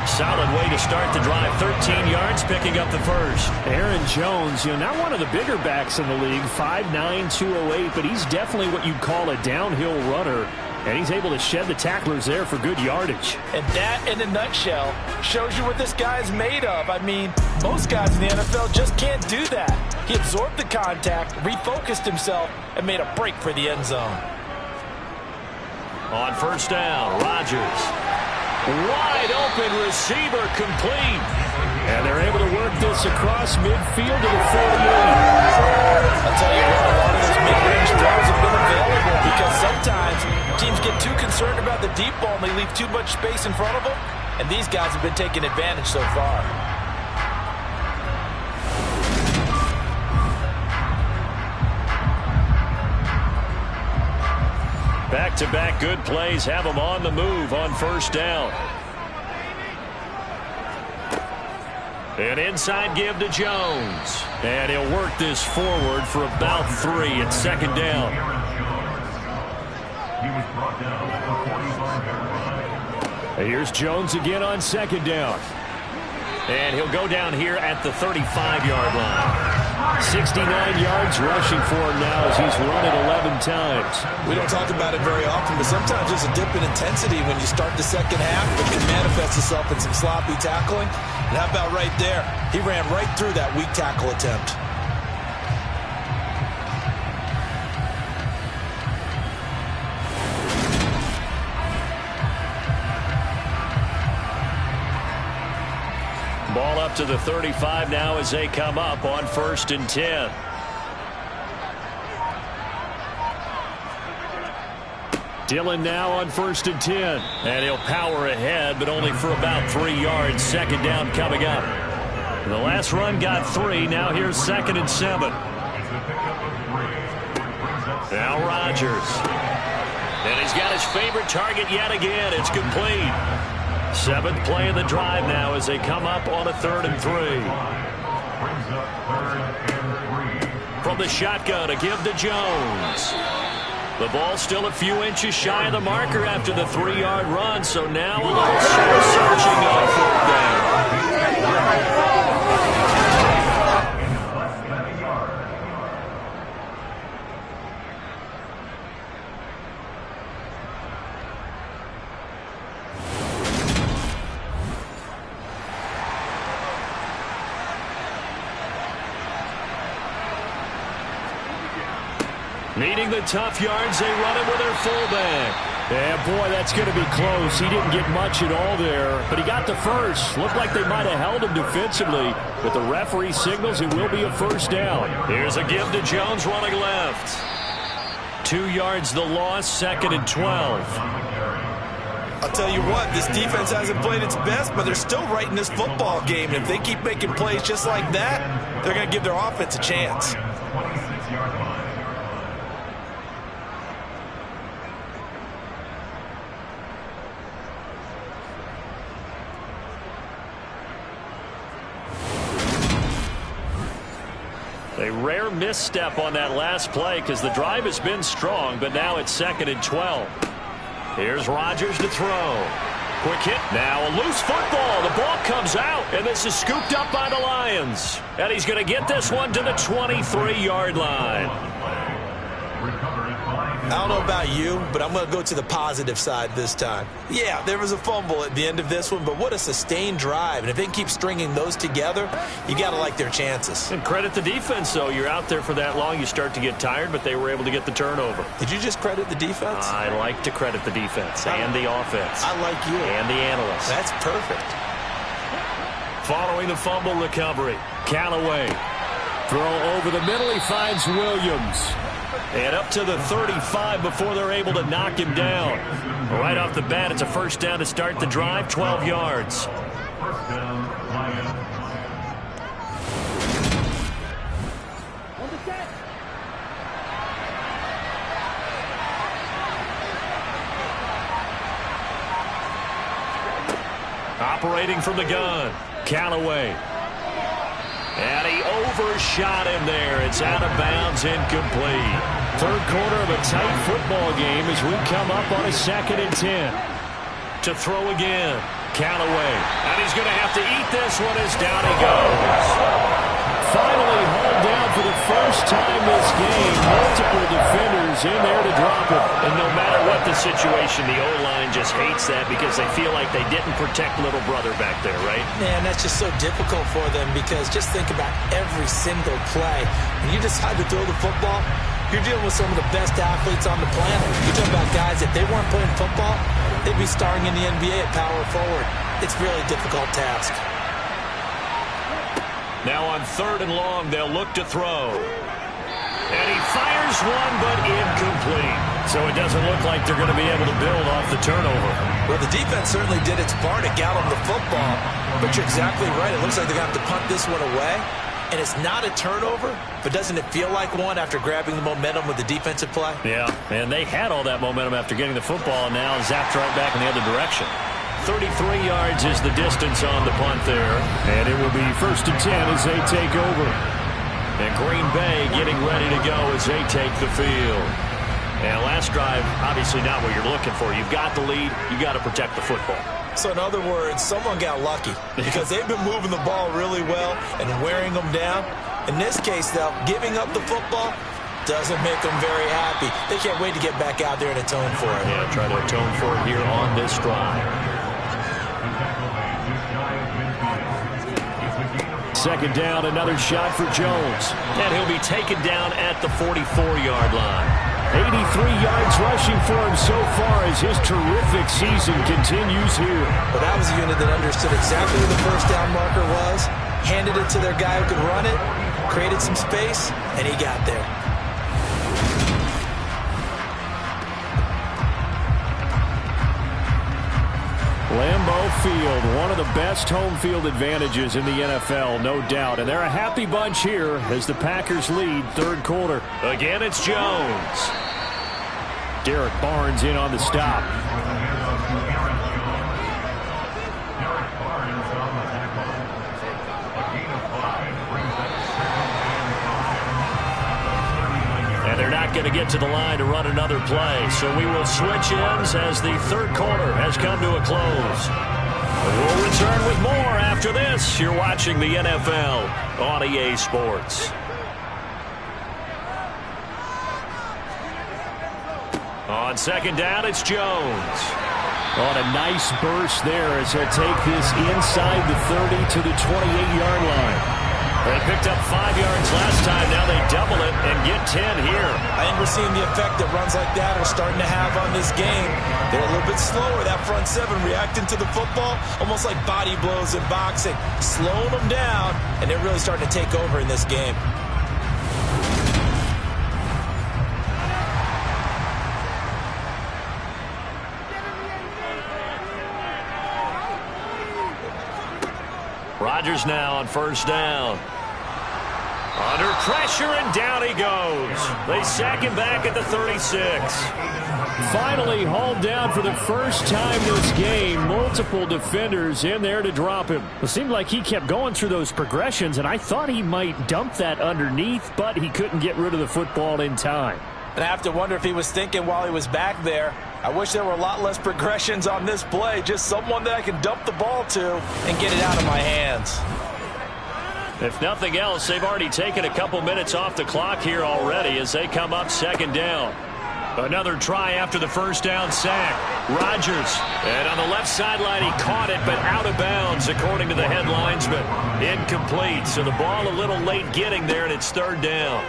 Speaker 2: Solid way to start the drive. 13 yards, picking up the 1st. Aaron Jones, not one of the bigger backs in the league, 5'9", 208, but he's definitely what you'd call a downhill runner. And he's able to shed the tacklers there for good yardage.
Speaker 3: And that, in a nutshell, shows you what this guy's made of. I mean, most guys in the NFL just can't do that. He absorbed the contact, refocused himself, and made a break for the end zone.
Speaker 2: On 1st down, Rodgers. Wide open receiver, complete. And they're able to work this across midfield to the 48.
Speaker 3: I'll tell you what, a lot of those mid-range throws have been available because sometimes teams get too concerned about the deep ball and they leave too much space in front of them. And these guys have been taking advantage so far.
Speaker 2: Back-to-back good plays have them on the move on 1st down. An inside give to Jones. And he'll work this forward for about 3 at 2nd down. Here's Jones again on 2nd down. And he'll go down here at the 35-yard line. 69 yards rushing for him now as he's run it 11 times.
Speaker 3: We don't talk about it very often, but sometimes there's a dip in intensity when you start the second half, which can manifest itself in some sloppy tackling. And how about right there? He ran right through that weak tackle attempt.
Speaker 2: Ball up to the 35 now as they come up on 1st and 10. Dillon now on 1st and 10. And he'll power ahead, but only for about 3 yards. 2nd down coming up. The last run got 3. Now here's 2nd and 7. Now Rodgers. And he's got his favorite target yet again. It's complete. 7th play of the drive now as they come up on a 3rd and 3. From the shotgun, a give to Jones. The ball still a few inches shy of the marker after the 3-yard run, so now a little searching on 4th down. Needing the tough yards, they run it with their fullback.
Speaker 4: Yeah, boy, that's going to be close. He didn't get much at all there, but he got the first. Looked like they might have held him defensively, but the referee signals it will be a 1st down.
Speaker 2: Here's a give to Jones running left. 2 yards the loss, 2nd and 12.
Speaker 3: I'll tell you what, this defense hasn't played its best, but they're still right in this football game. And if they keep making plays just like that, they're going to give their offense a chance.
Speaker 2: A rare misstep on that last play because the drive has been strong, but now it's 2nd and 12. Here's Rodgers to throw. Quick hit. Now a loose football. The ball comes out, and this is scooped up by the Lions. And he's going to get this one to the 23-yard line.
Speaker 3: I don't know about you, but I'm going to go to the positive side this time. Yeah, there was a fumble at the end of this one, but what a sustained drive. And if they can keep stringing those together, you got to like their chances.
Speaker 2: And credit the defense, though. You're out there for that long, you start to get tired, but they were able to get the turnover.
Speaker 3: Did you just credit the defense?
Speaker 2: I like to credit the defense and the offense.
Speaker 3: I like you.
Speaker 2: And the analysts.
Speaker 3: That's perfect.
Speaker 2: Following the fumble recovery, Callaway.
Speaker 4: Throw over the middle, he finds Williams.
Speaker 2: And up to the 35 before they're able to knock him down. Right off the bat, it's a 1st down to start the drive, 12 yards. Operating from the gun, Callaway. And he overshot him there. It's out of bounds, incomplete.
Speaker 4: 3rd quarter of a tight football game as we come up on a 2nd and 10.
Speaker 2: To throw again, Callaway. And he's going to have to eat this one as down he goes.
Speaker 4: Finally hauled down for the first time this game. Multiple defenders in there to drop him.
Speaker 2: And no matter what the situation, the O-line just hates that because they feel like they didn't protect little brother back there, right?
Speaker 3: Man, that's just so difficult for them because just think about every single play. When you decide to throw the football, you're dealing with some of the best athletes on the planet. You're talking about guys, if they weren't playing football, they'd be starring in the NBA at power forward. It's a really difficult task.
Speaker 2: Now on 3rd and long, they'll look to throw. And he fires one, but incomplete. So it doesn't look like they're going to be able to build off the turnover.
Speaker 3: Well, the defense certainly did its part to gallop the football. But you're exactly right. It looks like they're going to have to punt this one away. And it's not a turnover, but doesn't it feel like one after grabbing the momentum with the defensive play?
Speaker 2: Yeah, and they had all that momentum after getting the football, and now zapped right back in the other direction. 33 yards is the distance on the punt there.
Speaker 4: And it will be 1st and 10 as they take over.
Speaker 2: And Green Bay getting ready to go as they take the field. And last drive, obviously not what you're looking for. You've got the lead. You've got to protect the football.
Speaker 3: So in other words, someone got lucky because they've been moving the ball really well and wearing them down. In this case, though, giving up the football doesn't make them very happy. They can't wait to get back out there and atone for it.
Speaker 2: Yeah, try to atone for it here on this drive.
Speaker 4: 2nd down, another shot for Jones.
Speaker 2: And he'll be taken down at the 44-yard line.
Speaker 4: 83 yards rushing for him so far as his terrific season continues here.
Speaker 3: Well, that was a unit that understood exactly where the 1st down marker was, handed it to their guy who could run it, created some space, and he got there.
Speaker 4: Lambeau
Speaker 2: Lambeau Field, one of the best home field advantages in the NFL, no doubt. And they're a happy bunch here as the Packers lead third quarter.
Speaker 4: Again, it's Jones.
Speaker 2: Derek Barnes in on the stop.
Speaker 4: And they're not going to get to the line to run another play. So we will switch ends as the third quarter has come to a close. We'll return with more after this. You're watching the NFL on EA Sports. On second down, it's Jones.
Speaker 2: On a nice burst there as he'll take this inside the 30 to the 28-yard line.
Speaker 4: They picked up 5 yards last time. Now they double it and get 10 here.
Speaker 3: I think we're seeing the effect that runs like that are starting to have on this game. They're a little bit slower, that front seven, reacting to the football, almost like body blows in boxing, slowing them down, and they're really starting to take over in this game.
Speaker 4: Rodgers now on first down. Under pressure, and down he goes. They sack him back at the 36.
Speaker 2: Finally hauled down for the first time this game. Multiple defenders in there to drop him. It seemed like he kept going through those progressions, and I thought he might dump that underneath, but he couldn't get rid of the football in time.
Speaker 3: And I have to wonder if he was thinking while he was back there, I wish there were a lot less progressions on this play. Just someone that I can dump the ball to and get it out of my hands.
Speaker 4: If nothing else, they've already taken a couple minutes off the clock here already as they come up second down. Another try after the first down sack. Rodgers. And on the left sideline, he caught it, but out of bounds, according to the head linesman. Incomplete. So the ball a little late getting there, and it's third down.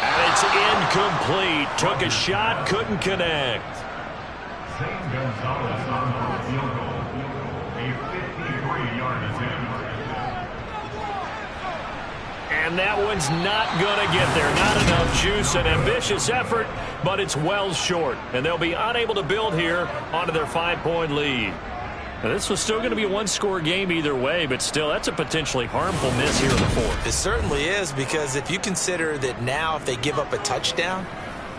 Speaker 4: And it's incomplete. Took a shot, couldn't connect. And that one's not going to get there. Not enough juice. An ambitious effort, but it's well short. And they'll be unable to build here onto their 5-point lead. Now, this was still going to be a one-score game either way, but still, that's a potentially harmful miss here in the fourth.
Speaker 3: It certainly is, because if you consider that now if they give up a touchdown,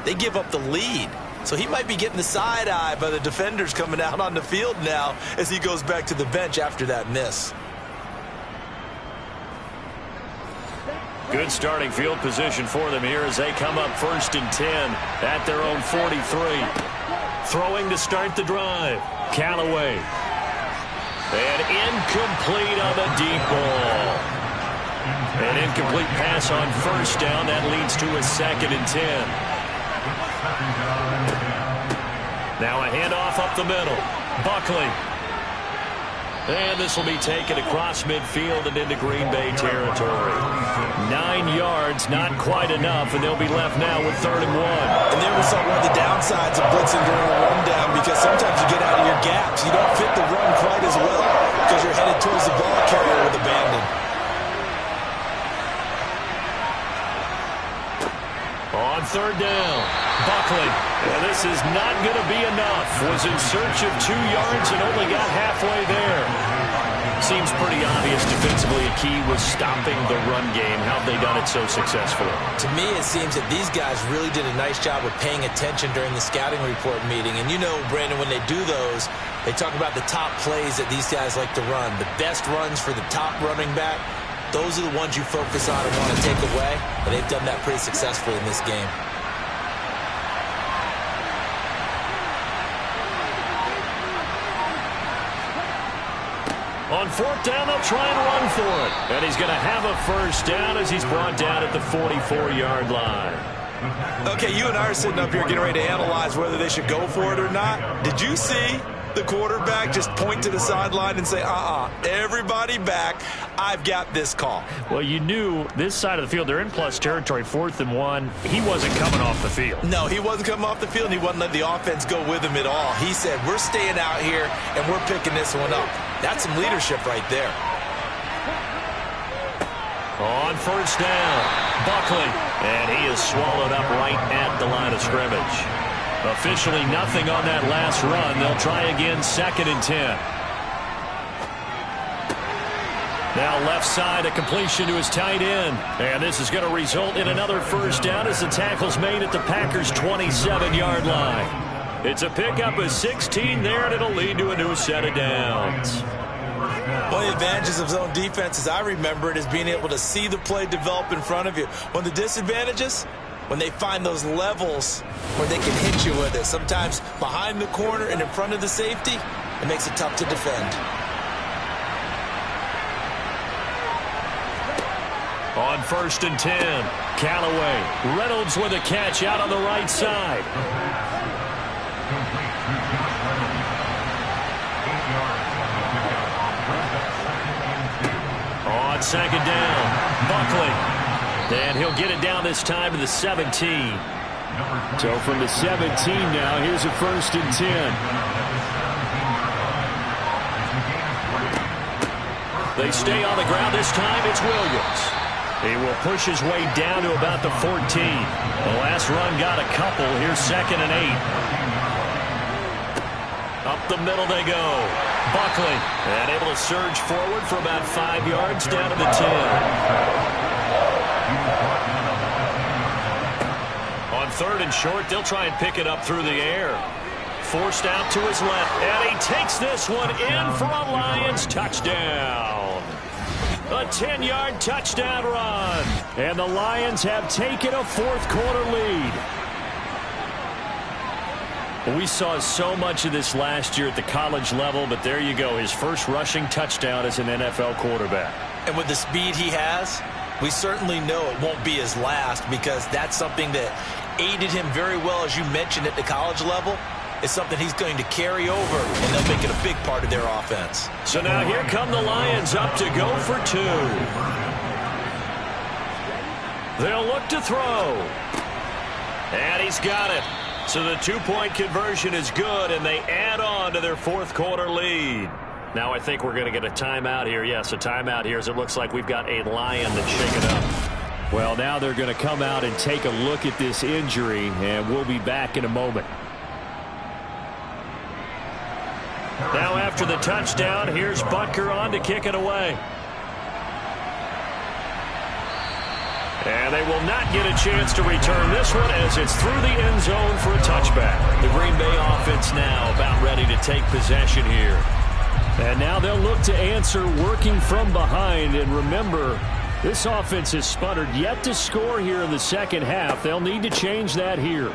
Speaker 3: they give up the lead. So he might be getting the side eye by the defenders coming out on the field now as he goes back to the bench after that miss.
Speaker 4: Good starting field position for them here as they come up 1st and 10 at their own 43. Throwing to start the drive. Callaway. And incomplete on the deep ball. An incomplete pass on first down. That leads to a 2nd and 10. Now a handoff up the middle. Buckley. And this will be taken across midfield and into Green Bay territory. 9 yards, not quite enough, and they'll be left now with 3rd and 1.
Speaker 3: And there we saw one of the downsides of blitzing during the rundown, because sometimes you get out of your gaps. You don't fit the run quite as well because you're headed towards the ball carrier with abandon.
Speaker 4: On 3rd down, Buckley. And this is not going to be enough. Was in search of 2 yards and only got halfway there. Seems pretty obvious defensively a key was stopping the run game. How have they done it so successfully?
Speaker 3: To me, it seems that these guys really did a nice job of paying attention during the scouting report meeting. And you know, Brandon, when they do those, they talk about the top plays that these guys like to run. The best runs for the top running back, those are the ones you focus on and want to take away. And they've done that pretty successfully in this game.
Speaker 4: On 4th down, they'll try and run for it. And he's going to have a first down as he's brought down at the 44-yard line.
Speaker 3: Okay, you and I are sitting up here getting ready to analyze whether they should go for it or not. Did you see the quarterback just point to the sideline and say, everybody back, I've got this call?
Speaker 4: Well, you knew this side of the field, they're in plus territory, 4th and 1. He wasn't coming off the field.
Speaker 3: No, he wasn't coming off the field, and he wasn't letting the offense go with him at all. He said, we're staying out here, and we're picking this one up. That's some leadership right there.
Speaker 4: On 1st down, Buckley. And he is swallowed up right at the line of scrimmage. Officially nothing on that last run. They'll try again, 2nd and 10. Now left side, a completion to his tight end. And this is going to result in another first down as the tackle's made at the Packers' 27-yard line. It's a pickup of 16 there, and it'll lead to a new set of downs.
Speaker 3: One of the advantages of zone defense, as I remember it, is being able to see the play develop in front of you. One of the disadvantages, when they find those levels where they can hit you with it. Sometimes behind the corner and in front of the safety, it makes it tough to defend.
Speaker 4: On 1st and 10, Callaway. Reynolds with a catch out on the right side. On 2nd down, Buckley. And he'll get it down this time to the 17. So from the 17 now, here's a 1st and 10. They stay on the ground this time. It's Williams. He will push his way down to about the 14. The last run got a couple. Here's 2nd and 8. Up the middle they go. Buckley, and able to surge forward for about 5 yards down to the 10. On 3rd and short, they'll try and pick it up through the air. Forced out to his left, and he takes this one in for a Lions touchdown. A 10-yard touchdown run. And the Lions have taken a 4th quarter lead. We saw so much of this last year at the college level, but there you go. His first rushing touchdown as an NFL quarterback.
Speaker 3: And with the speed he has, we certainly know it won't be his last, because that's something that aided him very well, as you mentioned, at the college level. It's something he's going to carry over, and they'll make it a big part of their offense.
Speaker 4: So now here come the Lions up to go for 2. They'll look to throw. And he's got it. So the 2-point conversion is good, and they add on to their 4th quarter lead. Now I think we're going to get a timeout here. Yes, a timeout here, as it looks like we've got a Lion that's shaken up. Well, now they're going to come out and take a look at this injury, and we'll be back in a moment. Now after the touchdown, here's Butker on to kick it away. And they will not get a chance to return this one, as it's through the end zone for a touchback. The Green Bay offense now about ready to take possession here. And now they'll look to answer working from behind. And remember, this offense has sputtered yet to score here in the second half. They'll need to change that here.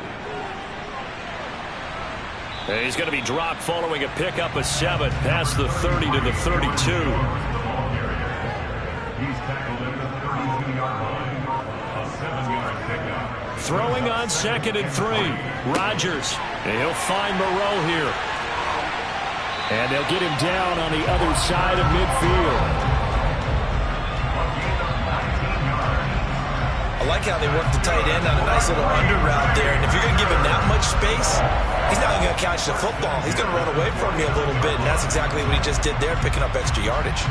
Speaker 4: And he's going to be dropped following a pickup of 7 past the 30 to the 32. Throwing on 2nd and 3. Rodgers. And he'll find Moreau here. And they'll get him down on the other side of midfield.
Speaker 3: I like how they work the tight end on a nice little under route there. And if you're going to give him that much space, he's not going to catch the football. He's going to run away from you a little bit, and that's exactly what he just did there, picking up extra yardage.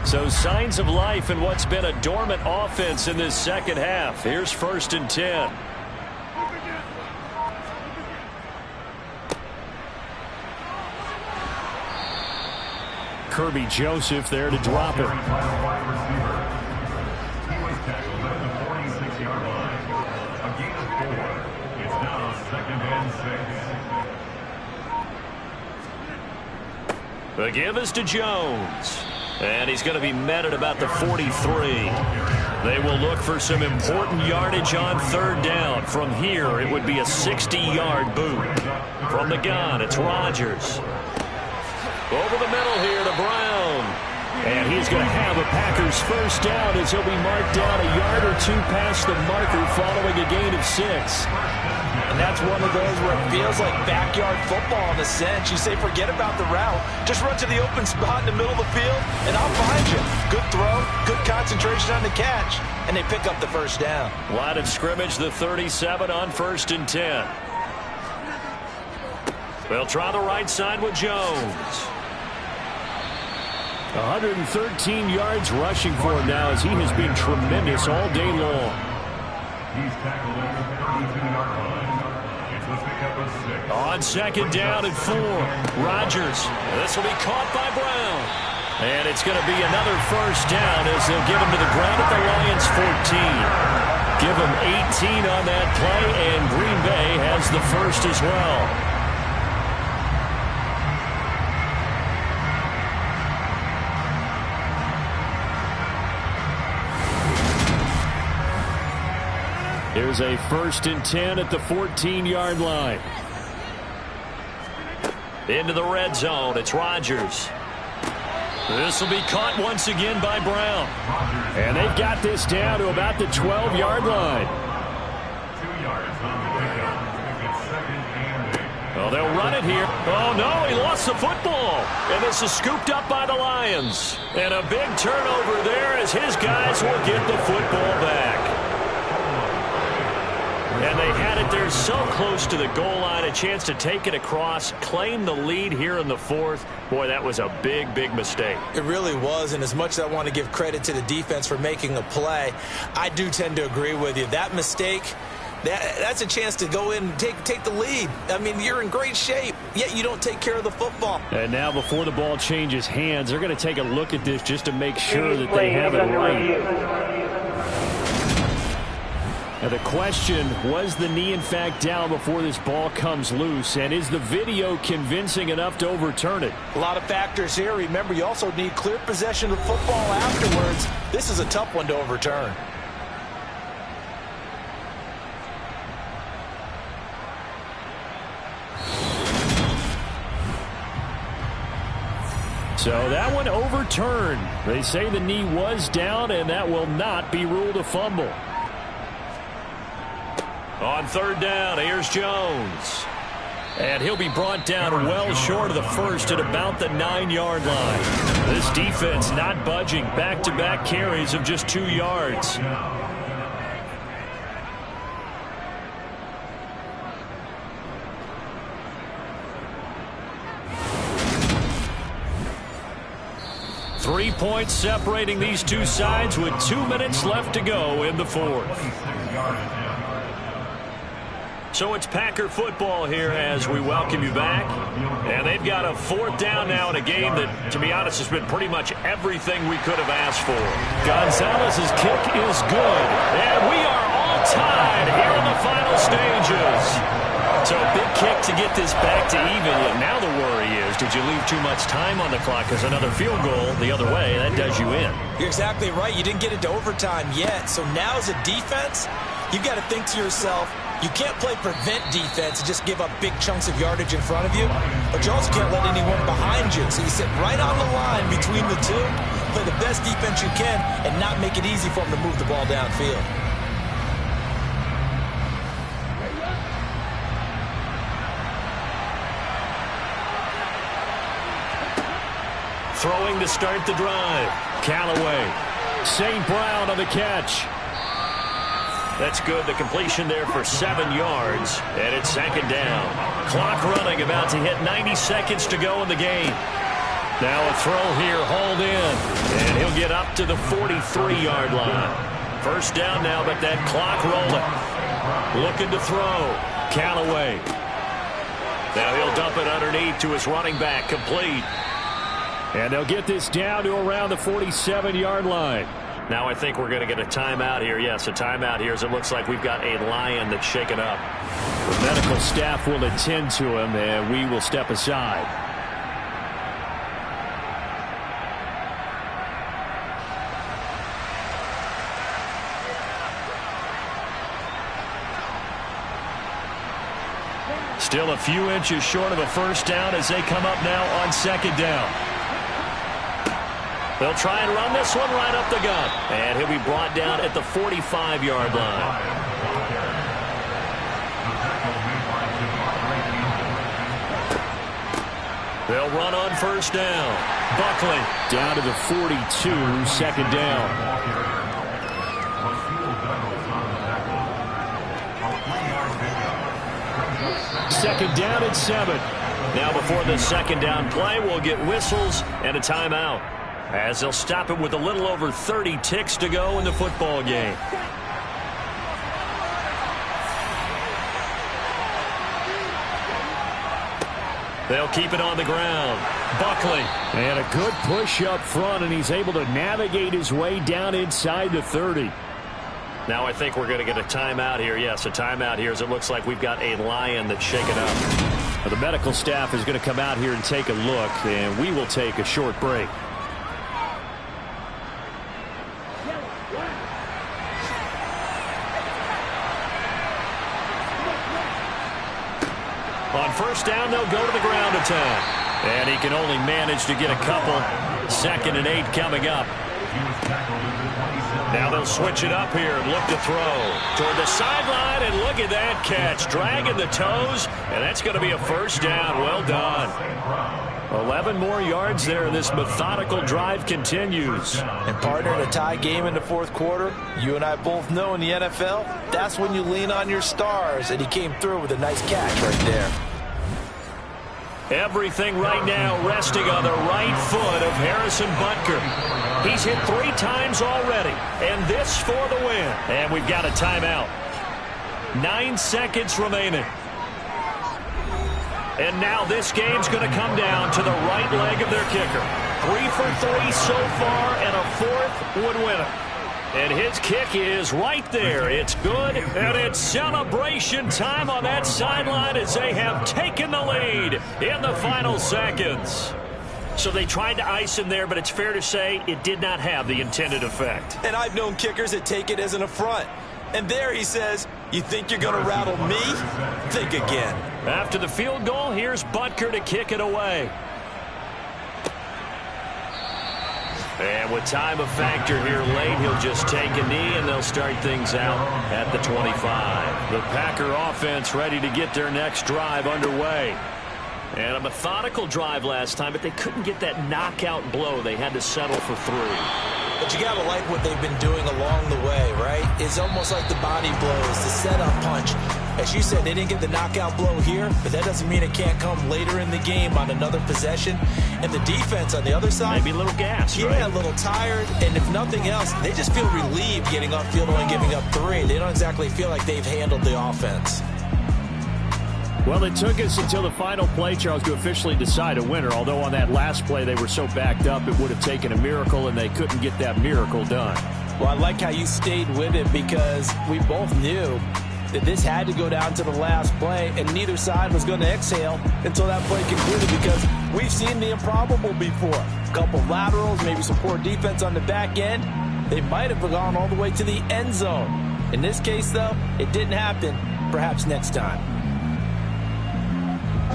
Speaker 4: So signs of life in what's been a dormant offense in this second half. Here's 1st and 10. Kirby Joseph there to drop it. The give is to Jones. And he's going to be met at about the 43. They will look for some important yardage on 3rd down. From here, it would be a 60-yard boot. From the gun, it's Rodgers. Over the middle here to Brown. And he's going to have a Packers first down, as he'll be marked down a yard or 2 past the marker following a gain of 6.
Speaker 3: And that's one of those where it feels like backyard football in a sense. You say forget about the route. Just run to the open spot in the middle of the field, and I'll find you. Good throw, good concentration on the catch, and they pick up the first down.
Speaker 4: Line of scrimmage, the 37 on 1st and 10. They'll try the right side with Jones.
Speaker 2: 113 yards rushing for him now, as he has been tremendous all day long.
Speaker 6: He's tackled at the 32-yard line. It's the pickup of 6.
Speaker 2: On second down and 4, Rodgers. This will be caught by Brown. And it's going to be another first down as they'll get him to the ground at the Lions' 14. Give him 18 on that play, and Green Bay has the first as well. Here's a 1st and 10 at the 14-yard line. Into the red zone. It's Rodgers. This will be caught once again by Brown. And they've got this down to about the 12-yard line.
Speaker 6: 2 yards on the pickup. It's 2nd and 8.
Speaker 2: Oh, they'll run it here. Oh, no, he lost the football. And this is scooped up by the Lions. And a big turnover there as his guys will get the football back. And they had it there so close to the goal line, a chance to take it across, claim the lead here in the 4th. Boy, that was a big, big mistake.
Speaker 3: It really was, and as much as I want to give credit to the defense for making a play, I do tend to agree with you. That mistake, that's a chance to go in and take the lead. I mean, you're in great shape, yet you don't take care of the football.
Speaker 2: And now before the ball changes hands, they're going to take a look at this just to make sure that they have it right. Now the question, was the knee in fact down before this ball comes loose? And is the video convincing enough to overturn it?
Speaker 3: A lot of factors here. Remember, you also need clear possession of football afterwards. This is a tough one to overturn.
Speaker 2: So that one overturned. They say the knee was down, and that will not be ruled a fumble. On 3rd down, here's Jones. And he'll be brought down well short of the first at about the 9-yard line. This defense not budging. Back-to-back carries of just 2 yards. Three points separating these two sides with 2 minutes left to go in the 4th. So it's Packer football here as we welcome you back. And they've got a 4th down now in a game that, to be honest, has been pretty much everything we could have asked for. Gonzalez's kick is good. And we are all tied here in the final stages. So a big kick to get this back to even. And now the worry is, did you leave too much time on the clock? Because another field goal the other way, that does you in.
Speaker 3: You're exactly right. You didn't get it to overtime yet. So now as a defense, you've got to think to yourself, you can't play prevent defense and just give up big chunks of yardage in front of you, but you also can't let anyone behind you. So you sit right on the line between the two, play the best defense you can, and not make it easy for them to move the ball downfield.
Speaker 2: Throwing to start the drive. Callaway. St. Brown on the catch. That's good. The completion there for 7 yards. And it's 2nd down. Clock running, about to hit 90 seconds to go in the game. Now a throw here, hauled in. And he'll get up to the 43-yard line. First down now, but that clock rolling. Looking to throw. Callaway. Now he'll dump it underneath to his running back. Complete. And they'll get this down to around the 47-yard line. Now I think we're going to get a timeout here. Yes, a timeout here as it looks like we've got a Lion that's shaken up. The medical staff will attend to him, and we will step aside. Still a few inches short of a first down as they come up now on 2nd down. They'll try and run this one right up the gut. And he'll be brought down at the 45-yard line. They'll run on first down. Buckley down to the 42, 2nd down. Second down at 7. Now before the 2nd down play, we'll get whistles and a timeout.
Speaker 4: as they'll stop it with a little over 30 ticks to go in the football game. They'll keep it on the ground. Buckley.
Speaker 2: And a good push up front, and he's able to navigate his way down inside the 30.
Speaker 4: Now I think we're going to get a timeout here. Yes, a timeout here as it looks like we've got a Lion that's shaken up.
Speaker 2: Well, the medical staff is going to come out here and take a look, and we will take a short break.
Speaker 4: On first down, they'll go to the ground attack. And he can only manage to get a couple. 2nd and 8 coming up. Now they'll switch it up here and look to throw toward the sideline, and look at that catch. Dragging the toes, and that's going to be a first down. Well done.
Speaker 2: 11 more yards there. This methodical drive continues.
Speaker 3: And partner, in a tie game in the fourth quarter, you and I both know in the NFL, that's when you lean on your stars, and he came through with a nice catch right there.
Speaker 4: Everything right now resting on the right foot of Harrison Butker. He's hit 3 times already, and this for the win. And we've got a timeout. 9 seconds remaining. And now this game's going to come down to the right leg of their kicker. 3 for 3 so far, and a 4th would win it. And his kick is right there. It's good, and it's celebration time on that sideline as they have taken the lead in the final seconds. So they tried to ice him there, but it's fair to say it did not have the intended effect.
Speaker 3: And I've known kickers that take it as an affront. And there he says, you think you're going to rattle me? Think again.
Speaker 4: After the field goal, here's Butker to kick it away. And with time a factor here late, he'll just take a knee, and they'll start things out at the 25. The Packer offense ready to get their next drive underway. And a methodical drive last time, but they couldn't get that knockout blow. They had to settle for 3.
Speaker 3: But you got to like what they've been doing along the way, right? It's almost like the body blows, the setup punch. As you said, they didn't get the knockout blow here, but that doesn't mean it can't come later in the game on another possession. And the defense on the other side,
Speaker 4: maybe a little gas,
Speaker 3: yeah,
Speaker 4: right?
Speaker 3: A little tired. And if nothing else, they just feel relieved getting upfield and giving up 3. They don't exactly feel like they've handled the offense.
Speaker 2: Well, it took us until the final play, Charles, to officially decide a winner. Although on that last play they were so backed up, it would have taken a miracle, and they couldn't get that miracle done.
Speaker 3: Well, I like how you stayed with it, because we both knew that this had to go down to the last play, and neither side was going to exhale until that play concluded, because we've seen the improbable before. A couple laterals, maybe some poor defense on the back end. They might have gone all the way to the end zone. In this case, though, it didn't happen. Perhaps next time.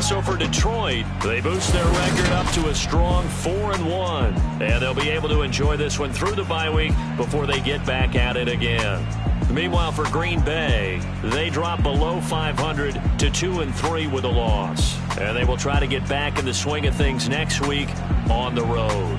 Speaker 4: So for Detroit, they boost their record up to a strong 4-1. And they'll be able to enjoy this one through the bye week before they get back at it again. Meanwhile, for Green Bay, they drop below 500 to 2-3 with a loss. And they will try to get back in the swing of things next week on the road.